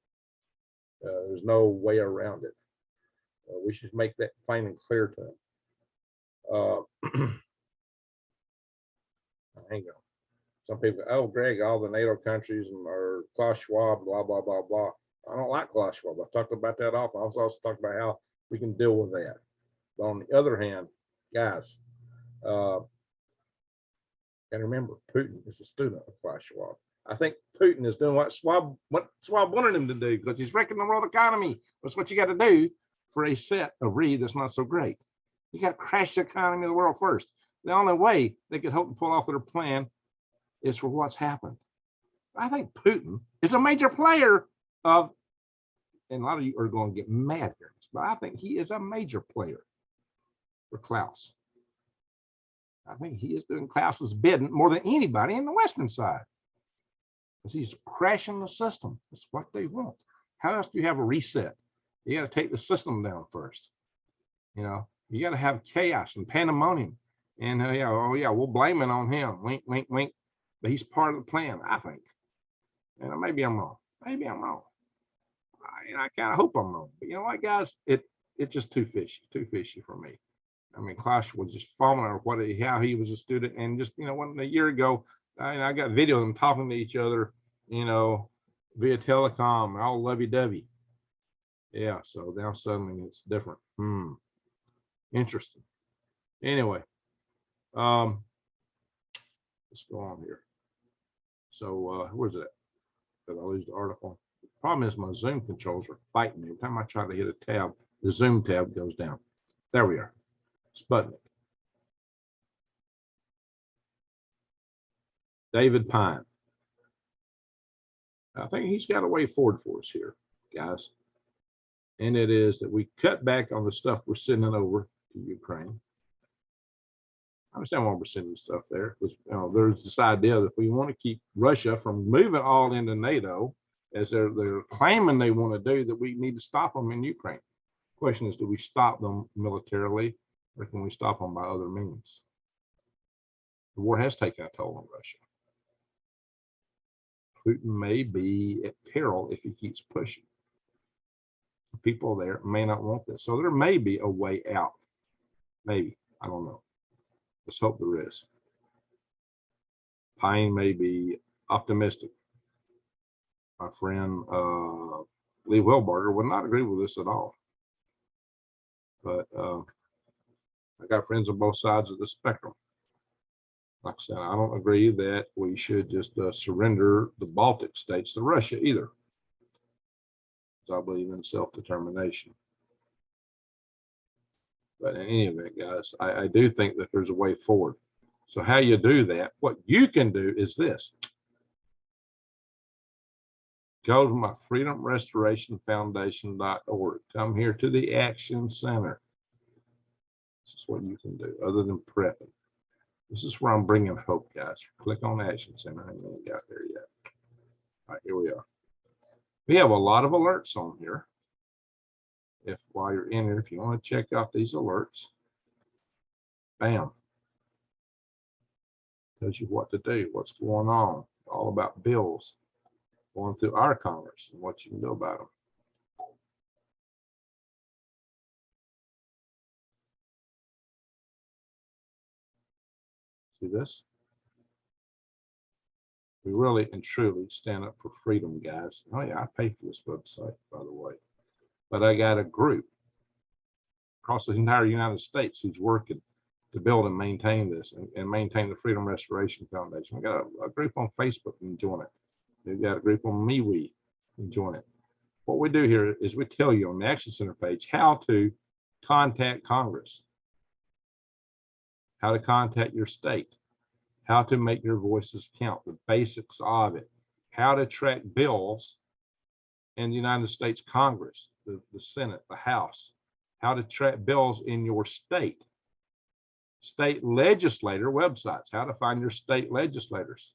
There's no way around it. We should make that plain and clear to him. Hang on. Some people, oh, Greg, all the NATO countries are Klaus Schwab, blah, blah, blah, blah. I don't like Klaus Schwab. I've talked about that often. I've also talked about how we can deal with that. But on the other hand, guys, and remember, Putin is a student of Klaus Schwab. I think Putin is doing what Schwab wanted him to do because he's wrecking the world economy. That's what you got to do for a set of read that's not so great. You got to crash the economy of the world first. The only way they could hope to pull off their plan is for what's happened. I think Putin is a major player of, and a lot of you are going to get mad here, but I think he is a major player for Klaus. I think he is doing Klaus's bidding more than anybody in the Western side, because he's crashing the system. That's what they want. How else do you have a reset? You got to take the system down first. You got to have chaos and pandemonium. And oh yeah, we'll blame it on him. Wink, wink, wink. But he's part of the plan, I think. And maybe I'm wrong. Maybe I'm wrong. I kind of hope I'm wrong. But you know what, guys? It's just too fishy for me. I mean, Klaus was just following how he was a student, and just a year ago, I got video of them talking to each other, via telecom, all lovey-dovey. Yeah, so now suddenly it's different. Interesting. Anyway, let's go on here. So where's it? Did I lose the article? The problem is my Zoom controls are fighting me. Every time I try to hit a tab, the Zoom tab goes down. There we are. Sputnik. David Pyne. I think he's got a way forward for us here, guys. And it is that we cut back on the stuff we're sending over to Ukraine. I understand why we're sending stuff there, because there's this idea that if we want to keep Russia from moving all into NATO, as they're claiming they want to do, that we need to stop them in Ukraine. The question is, do we stop them militarily, or can we stop them by other means? The war has taken a toll on Russia. Putin may be at peril if he keeps pushing. The people there may not want this. So there may be a way out. Maybe. I don't know. Let's hope there is. Pyne may be optimistic. My friend Lee Wilbarger would not agree with this at all. But I got friends on both sides of the spectrum. Like I said, I don't agree that we should just surrender the Baltic states to Russia either. Because I believe in self-determination. But in any event, guys, I do think that there's a way forward. So how you do that, what you can do is this. Go to my freedomrestorationfoundation.org. Come here to the Action Center. This is what you can do other than prepping. This is where I'm bringing hope, guys. Click on Action Center. I haven't got there yet. All right, here we are. We have a lot of alerts on here. If while you're in here, if you want to check out these alerts, bam. Tells you what to do, what's going on, all about bills going through our Congress and what you can do about them. See this? We really and truly stand up for freedom, guys. Oh yeah, I pay for this website, by the way. But I got a group across the entire United States who's working to build and maintain this and maintain the Freedom Restoration Foundation. We got a group on Facebook, you can join it. We've got a group on MeWe, you can join it. What we do here is we tell you on the Action Center page how to contact Congress, how to contact your state, how to make your voices count, the basics of it, how to track bills in the United States Congress, the Senate, the House, how to track bills in your state legislator websites, how to find your state legislators,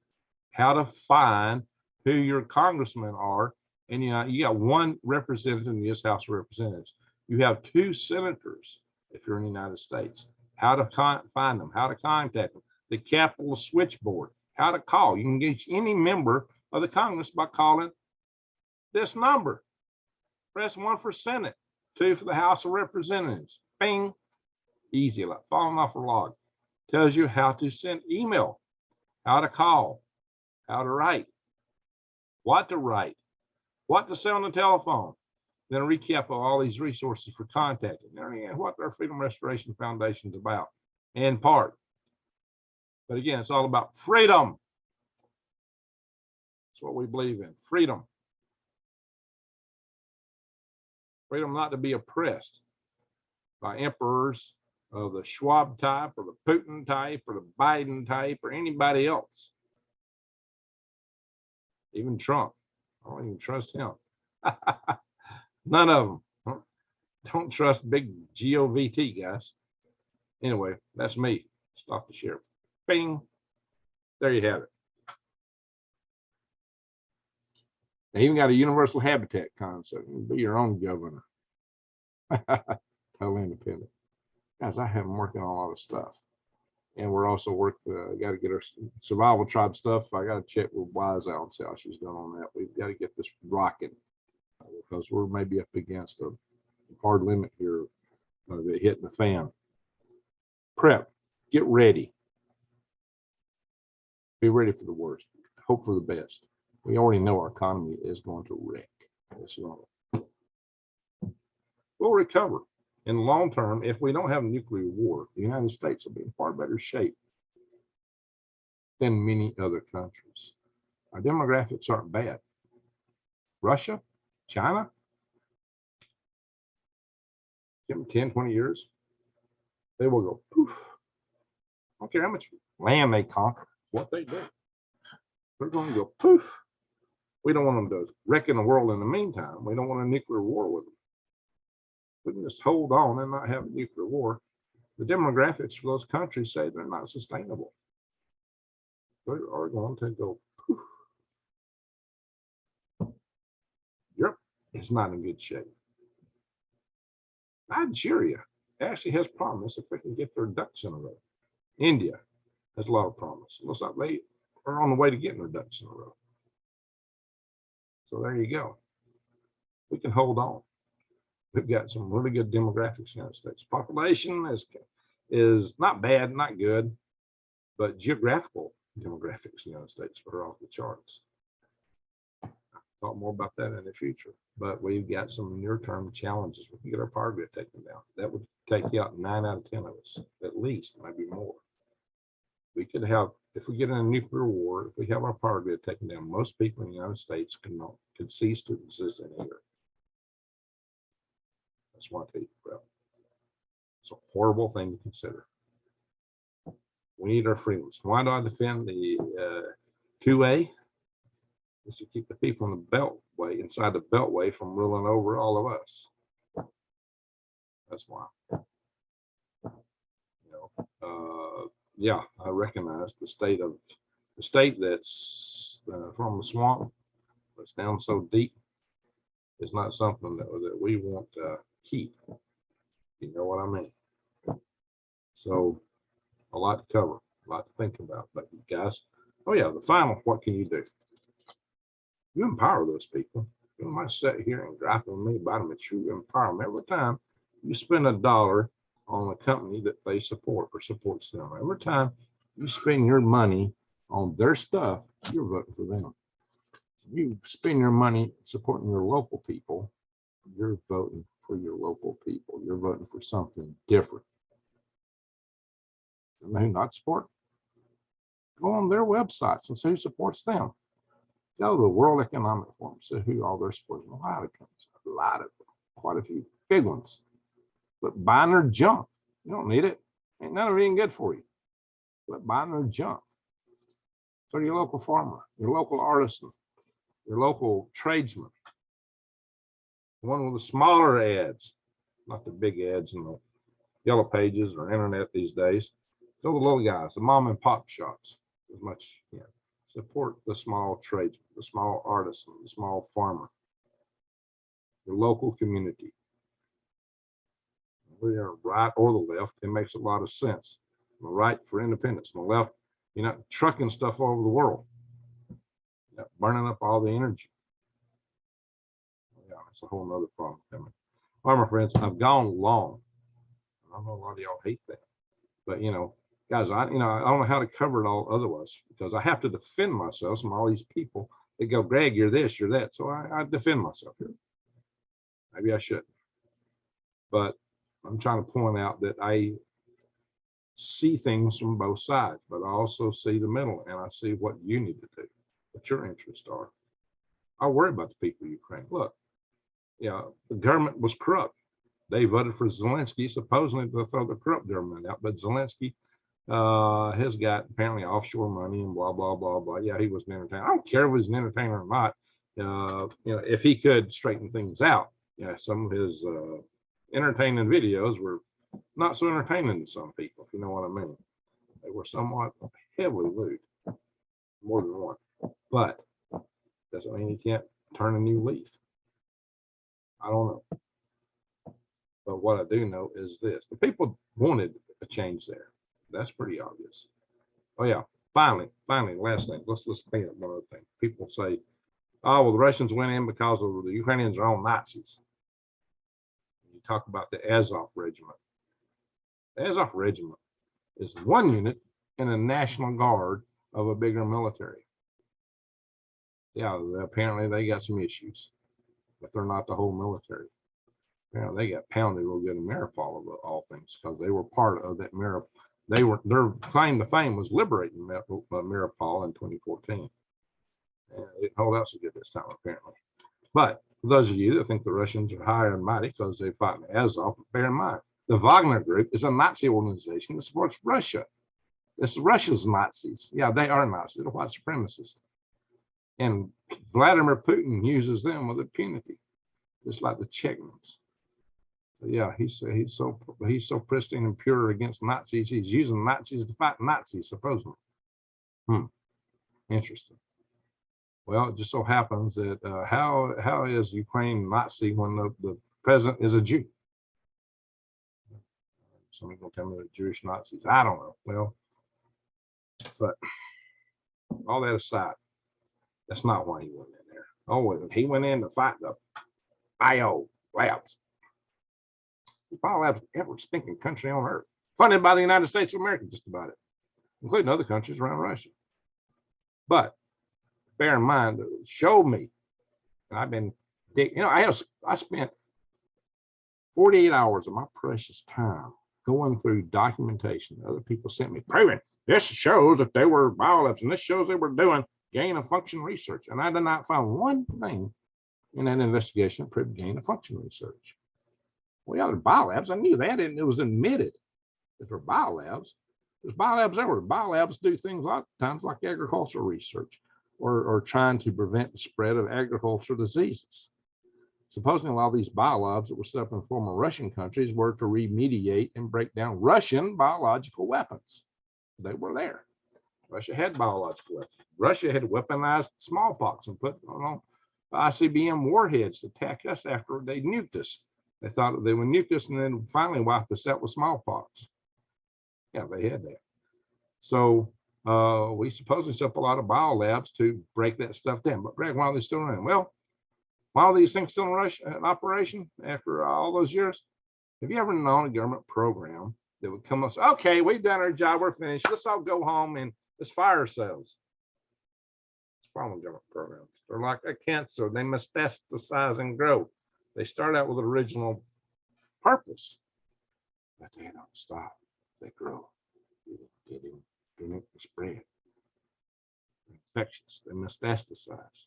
how to find who your congressmen are. And you got one representative in the U.S. House of Representatives. You have 2 senators if you're in the United States. How to find them, how to contact them, the Capitol switchboard, how to call. You can get any member of the Congress by calling this number. Press 1 for Senate, 2 for the House of Representatives. Bing. Easy, like falling off a log. Tells you how to send email, how to call, how to write, what to write, what to say on the telephone. Then a recap of all these resources for contacting. What our Freedom Restoration Foundation is about, in part. But again, it's all about freedom. That's what we believe in, freedom. Freedom not to be oppressed by emperors of the Schwab type or the Putin type or the Biden type or anybody else. Even Trump. I don't even trust him. None of them. Don't trust big GOVT, guys. Anyway, that's me. Stop the share. Bing. There you have it. They even got a universal habitat concept. You can be your own governor. Totally independent. Guys, I have them working on a lot of stuff. And we're also got to get our survival tribe stuff. I got to check with Wise out and see how she's doing on that. We've got to get this rocking because we're maybe up against a hard limit here hitting the fan. Prep, get ready. Be ready for the worst. Hope for the best. We already know our economy is going to wreck. We'll recover. In the long term, if we don't have a nuclear war, the United States will be in far better shape than many other countries. Our demographics aren't bad. Russia, China, give them 10, 20 years, they will go poof. I don't care how much land they conquer, what they do. They're going to go poof. We don't want them to wreck in the world in the meantime. We don't want a nuclear war with them. We can just hold on and not have a nuclear war. The demographics for those countries say they're not sustainable. They are going to go poof. Europe is not in good shape. Nigeria actually has problems if they can get their ducks in a row. India, That's a lot of promise. Looks like they are on the way to getting their ducks in a row. So there you go. We can hold on. We've got some really good demographics in the United States. Population is not bad, not good, but geographical demographics in the United States are off the charts. Talk more about that in the future, but we've got some near-term challenges. We can get our power grid taken down. That would take out 9 out of 10 of us, at least, maybe more. We could have, if we get in a nuclear war, if we have our power grid taken down, most people in the United States could cease to exist in here. That's what I tell you about. It's a horrible thing to consider. We need our freedoms. Why do I defend the 2A? Is to keep the people in the beltway, inside the beltway, from ruling over all of us. That's why. Yeah, I recognize the state that's from the swamp, that's down so deep, is not something that we want to keep. You know what I mean? So a lot to cover, a lot to think about. But you guys, oh yeah, the final, what can you do? You empower those people. You might sit here and gripe with me about them, but you empower them. Every time you spend $1 on a company that they support or supports them, every time you spend your money on their stuff, you're voting for them. You spend your money supporting your local people, you're voting for your local people. You're voting for something different. And who not support? Go on their websites and see who supports them. Go to the World Economic Forum, see who all their supporters. A lot of companies, a lot of them, quite a few big ones. But buying their junk, you don't need it. Ain't none of it even good for you. But buying their junk. So your local farmer, your local artisan, your local tradesman, the one with the smaller ads, not the big ads in the yellow pages or internet these days. Go to the little guys, the mom and pop shops, as much as you can. Support the small tradesman, the small artisan, the small farmer, your local community. We are right or the left. It makes a lot of sense. On the right for independence, on the left, you're not trucking stuff all over the world. You're not burning up all the energy. Yeah, it's a whole nother problem coming. All right, my friends, I've gone long. I know a lot of y'all hate that, but guys, I don't know how to cover it all otherwise, because I have to defend myself from all these people that go, Greg, you're this, you're that. So I defend myself here. Maybe I shouldn't, but I'm trying to point out that I see things from both sides, but I also see the middle, and I see what you need to do, what your interests are. I worry about the people of Ukraine. Look, the government was corrupt. They voted for Zelensky, supposedly to throw the corrupt government out, but Zelensky has got apparently offshore money and blah, blah, blah, blah. Yeah, he was an entertainer. I don't care if he's an entertainer or not. If he could straighten things out, some of his entertaining videos were not so entertaining to some people, if you know what I mean. They were somewhat heavily lewd, more than one. But doesn't mean you can't turn a new leaf. I don't know. But what I do know is this: the people wanted a change there. That's pretty obvious. Oh yeah. Finally, last thing. Let's clean up one other thing. People say, "Oh, well, the Russians went in because of the Ukrainians are all Nazis." You talk about the Azov Regiment. The Azov Regiment is one unit in a National Guard of a bigger military. Yeah, apparently they got some issues, but they're not the whole military. They got pounded real good in Mariupol of all things, because they were part of that Mariupol. Their claim to fame was liberating Mariupol in 2014. And it didn't hold out so good this time, apparently. But for those of you that think the Russians are high and mighty because they fought in Azov, bear in mind, the Wagner Group is a Nazi organization that supports Russia. It's Russia's Nazis. Yeah, they are Nazis. They're white supremacists. And Vladimir Putin uses them with impunity, just like the Chechens. So yeah, he's so pristine and pure against Nazis. He's using Nazis to fight Nazis, supposedly. Interesting. Well, it just so happens that how is Ukraine Nazi when the president is a Jew? Somebody's gonna tell me they're Jewish Nazis. I don't know. Well, But all that aside, that's not why he went in there. Oh, he went in to fight the IO labs. The biolabs every stinking country on earth, funded by the United States of America, just about it, including other countries around Russia. But bear in mind, it showed me, and I've been, I spent 48 hours of my precious time going through documentation that other people sent me, proving this shows that they were biolabs and this shows they were doing gain of function research. And I did not find one thing in that investigation that proved gain of function research. Well, yeah, they're biolabs. I knew that, and it was admitted that they're biolabs. There's biolabs everywhere. Biolabs do things a lot of times like agricultural research or trying to prevent the spread of agricultural diseases. Supposedly, a lot of these biolabs that were set up in former Russian countries were to remediate and break down Russian biological weapons. They were there. Russia had biological weapons. Russia had weaponized smallpox and put on ICBM warheads to attack us after they nuked us. They thought that they would nuke us and then finally wipe us out with smallpox. Yeah, they had that. So we supposedly set up a lot of biolabs to break that stuff down. But Greg, why are they still running? Well, while these things still in operation after all those years, have you ever known a government program that would come up and say, okay, we've done our job, we're finished, let's all go home and let's fire ourselves? It's problem with government programs. They're like a cancer. They metastasize and grow. They start out with an original purpose, but they don't stop. They grow. They don't spread. They're infectious. They metastasize.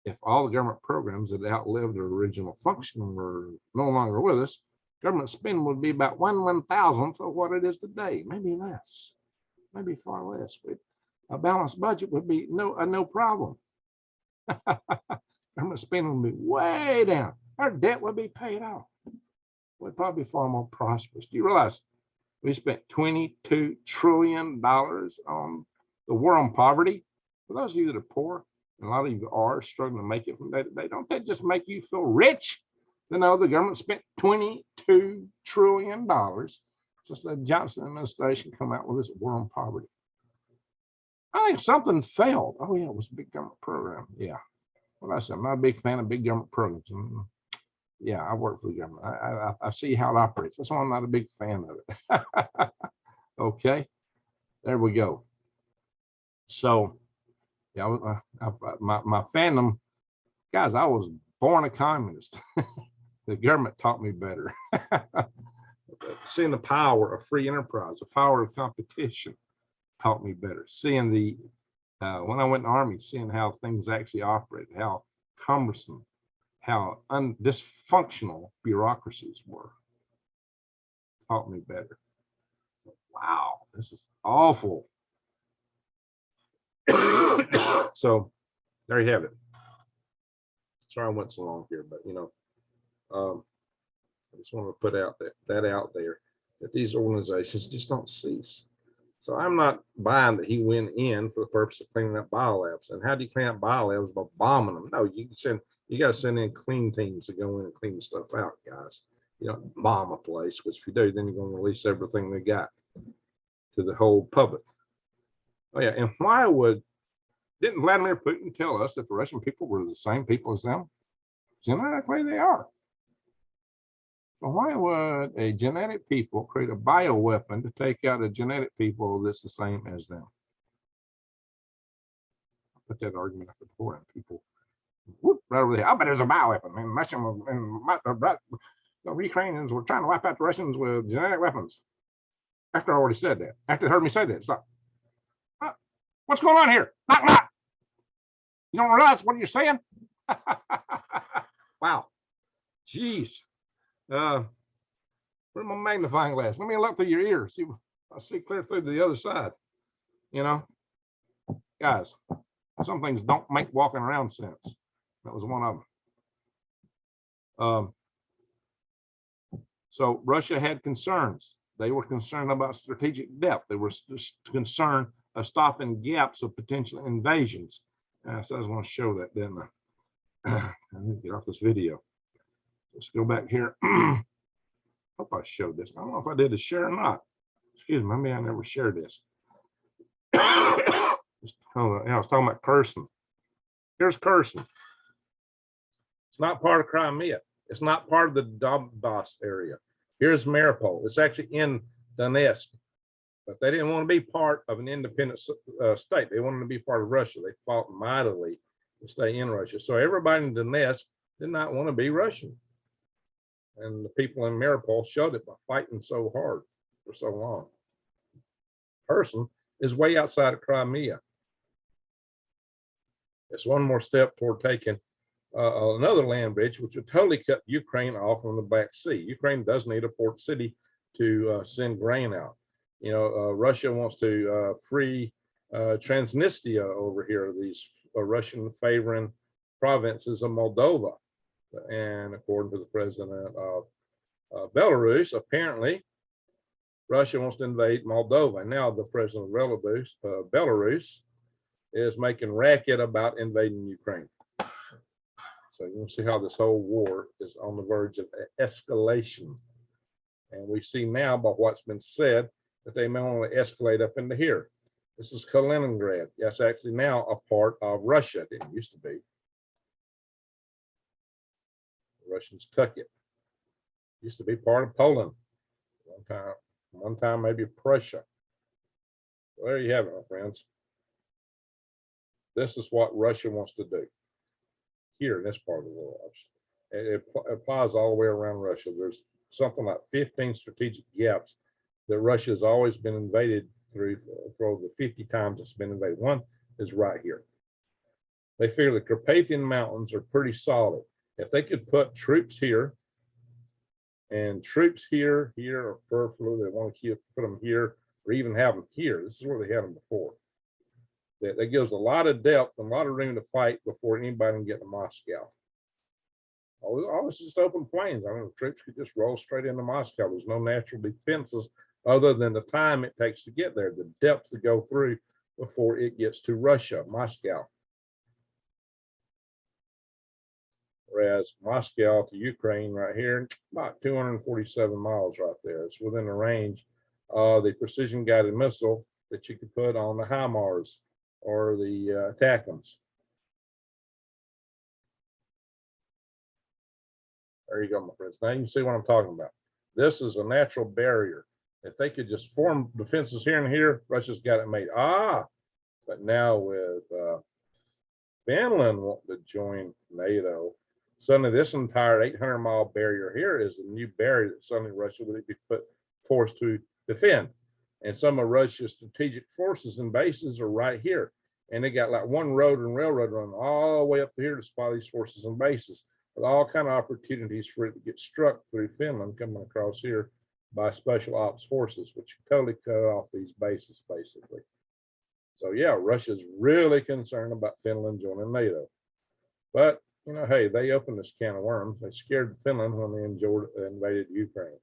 If all the government programs that outlived their original function were no longer with us, government spending would be about 1/1000th of what it is today, maybe less, maybe far less. A balanced budget would be no problem. Government spending would be way down. Our debt would be paid off. We'd probably be far more prosperous. Do you realize we spent $22 trillion on the war on poverty? For those of you that are poor, and a lot of you are struggling to make it from day to day, don't that just make you feel rich? You know, the government spent $22 trillion since the Johnson administration come out with this war on poverty. I think something failed. Oh yeah, it was a big government program. Yeah. Well, I said, I'm not a big fan of big government programs. Yeah, I work for the government. I see how it operates. That's why I'm not a big fan of it. Okay, there we go. So, yeah, my fandom, guys, I was born a communist. The government taught me better. Seeing the power of free enterprise, the power of competition taught me better. Seeing when I went in the Army, seeing how things actually operated, how cumbersome, how dysfunctional bureaucracies were, taught me better. Wow, this is awful. So there you have it. Sorry I went so long here, but I just want to put out that out there, that these organizations just don't cease. So I'm not buying that he went in for the purpose of cleaning up biolabs. And how do you clean up biolabs? By bombing them? No, you got to send in clean teams to go in and clean the stuff out, guys. You don't bomb a place, which if you do, then you're going to release everything they got to the whole public. Oh yeah, and didn't Vladimir Putin tell us that the Russian people were the same people as them? Genetically, they are. So why would a genetic people create a bioweapon to take out a genetic people that's the same as them? I put that argument up before, and people whoop, right over there. I bet there's a bioweapon. And the Ukrainians were trying to wipe out the Russians with genetic weapons. After I already said that, after they heard me say that, stop. What's going on here? Knock, knock. You don't realize what you're saying? Wow. Jeez. Where's my magnifying glass? Let me look through your ears. I see clear through to the other side. Guys, some things don't make walking around sense. That was one of them. So Russia had concerns. They were concerned about strategic depth. They were concerned of stopping gaps of potential invasions. And I said I was going to show that, didn't I? I need to get off this video. Let's go back here. Hope I showed this. I don't know if I did a share or not. Excuse me, maybe I never shared this. I was talking about Kherson. Here's Kherson. It's not part of Crimea. It's not part of the Donbass area. Here's Mariupol. It's actually in Donetsk, but they didn't want to be part of an independent state. They wanted to be part of Russia. They fought mightily to stay in Russia. So everybody in Donetsk did not want to be Russian. And the people in Mariupol showed it by fighting so hard for so long. Kherson is way outside of Crimea. It's one more step toward taking another land bridge, which would totally cut Ukraine off from the Black Sea. Ukraine does need a port city to send grain out. You know, Russia wants to free Transnistria over here, these Russian favoring provinces of Moldova. And according to the president of Belarus, apparently Russia wants to invade Moldova. And now the president of Belarus is making racket about invading Ukraine. So you can see how this whole war is on the verge of escalation. And we see now by what's been said that they may want to escalate up into here. This is Kaliningrad. That's actually now a part of Russia. It didn't used to be. The Russians took it. Used to be part of Poland. One time maybe Prussia. So there you have it, my friends. This is what Russia wants to do here in this part of the world. It applies all the way around Russia. There's something like 15 strategic gaps that Russia has always been invaded through for over 50 times it's been invaded. One is right here. They figure the Carpathian Mountains are pretty solid. If they could put troops here and troops here, or peripherally, they want to put them here, or even have them here. This is where they had them before. That gives a lot of depth and a lot of room to fight before anybody can get to Moscow. All this is just open plains. I mean, the troops could just roll straight into Moscow. There's no natural defenses other than the time it takes to get there, the depth to go through before it gets to Russia, Moscow. Whereas Moscow to Ukraine right here, about 247 miles right there. It's within the range of the precision guided missile that you could put on the HIMARS or the TACMs. There you go, my friends. Now you can see what I'm talking about. This is a natural barrier. If they could just form defenses here and here, Russia's got it made. But now with Finland wanting to join NATO, suddenly this entire 800-mile barrier here is a new barrier that suddenly Russia would be forced to defend. And some of Russia's strategic forces and bases are right here. And they got like one road and railroad running all the way up to here to supply these forces and bases, with all kind of opportunities for it to get struck through Finland coming across here by special ops forces, which totally cut off these bases, basically. So yeah, Russia's really concerned about Finland joining NATO. But, you know, hey, they opened this can of worms. They scared Finland when they invaded Ukraine.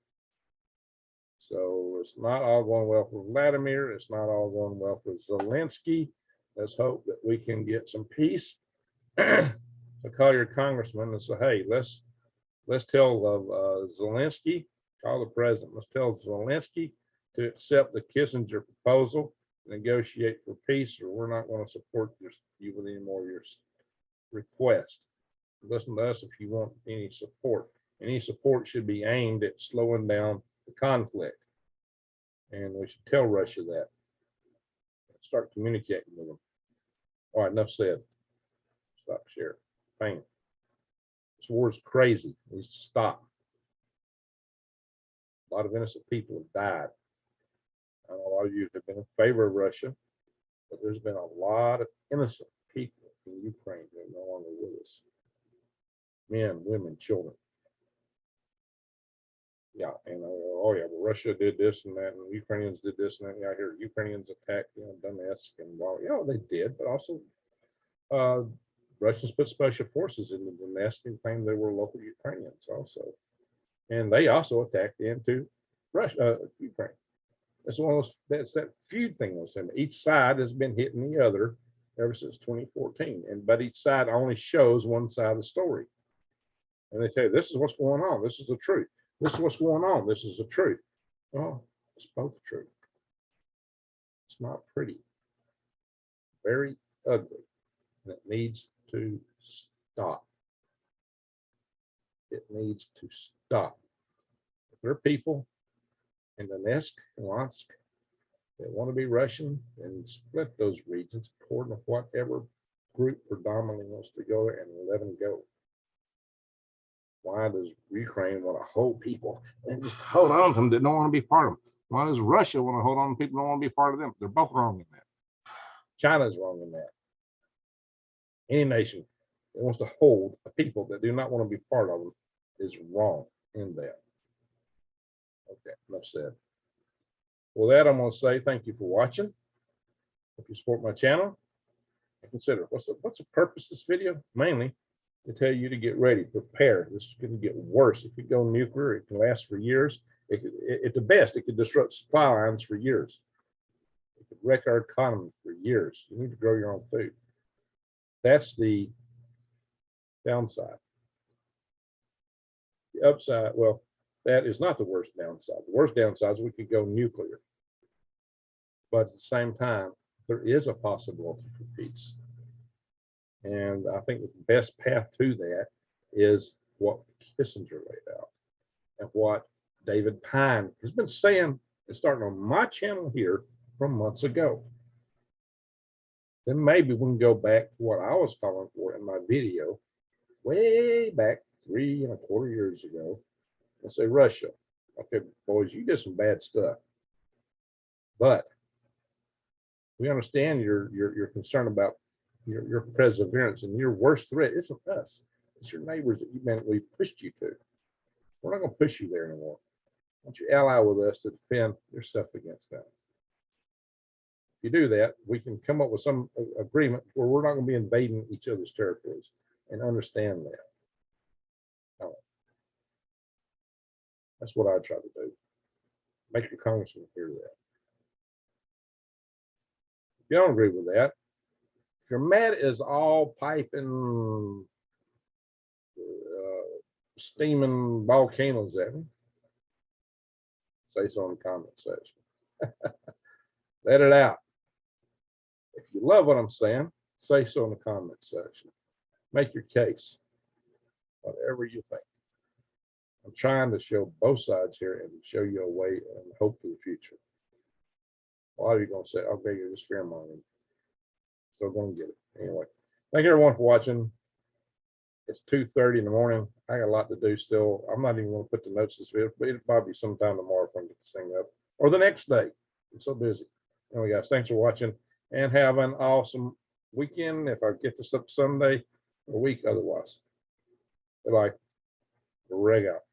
So it's not all going well for Vladimir. It's not all going well for Zelensky. Let's hope that we can get some peace. So call your congressman and say, hey, let's tell Zelensky, call the president. Let's tell Zelensky to accept the Kissinger proposal, negotiate for peace, or we're not going to support you with any more of your requests. Listen to us if you want any support. Any support should be aimed at slowing down the conflict. And we should tell Russia that. Start communicating with them. All right, enough said. Stop sharing. Pyne. This war is crazy. It needs to stop. A lot of innocent people have died. I know a lot of you have been in favor of Russia, but there's been a lot of innocent people in Ukraine that are no longer with us. Men, women, children. Yeah, and oh yeah, well, Russia did this and that, and the Ukrainians did this and that. Yeah, I hear Ukrainians attacked, Donetsk, and well, yeah, they did, but also Russians put special forces into Donetsk and claimed they were local Ukrainians also, and they also attacked into Russia, Ukraine. It's one of those. That's that feud thing was saying. Each side has been hitting the other ever since 2014, but each side only shows one side of the story, and they tell you this is what's going on. This is the truth. This is what's going on. This is the truth. Well, it's both true. It's not pretty. very ugly, and it needs to stop. It needs to stop. There are people in Donetsk and Luhansk that want to be Russian and split those regions according to whatever group predominantly wants to go there and let them go. Why does Ukraine want to hold people and just hold on to them that don't want to be part of them? Why does Russia want to hold on to people that don't want to be part of them? They're both wrong in that. China's wrong in that. Any nation that wants to hold a people that do not want to be part of them is wrong in that. Okay, enough said. With that, I'm going to say thank you for watching. If you support my channel, consider what's the purpose of this video? Mainly to tell you to get ready, prepare. This is going to get worse. It could go nuclear. It can last for years. At the best, it could disrupt supply lines for years. It could wreck our economy for years. You need to grow your own food. That's the downside. The upside, well, that is not the worst downside. The worst downside is we could go nuclear. But at the same time, there is a possibility for peace. And I think the best path to that is what Kissinger laid out and what David Pyne has been saying and starting on my channel here from months ago. Then maybe we can go back to what I was calling for in my video way back 3¼ years ago and say, Russia, okay, boys, you did some bad stuff, but we understand your concern about your perseverance, and your worst threat isn't us. It's your neighbors that we pushed you to. We're not going to push you there anymore. Why don't you ally with us to defend yourself against that? If you do that, we can come up with some agreement where we're not going to be invading each other's territories, and understand that. That's what I try to do. Make your congressman hear that. If you don't agree with that, if you're mad as all piping, steaming volcanoes at me, say so in the comment section. Let it out. If you love what I'm saying, say so in the comment section. Make your case, whatever you think. I'm trying to show both sides here and show you a way and hope for the future. A lot of you are going to say, okay, you're just fear mongering. Still going to get it. Anyway, thank you everyone for watching. It's 2:30 in the morning. I got a lot to do still. I'm not even going to put the notes this video, but it'll probably be sometime tomorrow if I can get this thing up. Or the next day. I'm so busy. Anyway, guys, thanks for watching and have an awesome weekend. If I get this up Sunday, a week otherwise. Bye-bye. Reg out.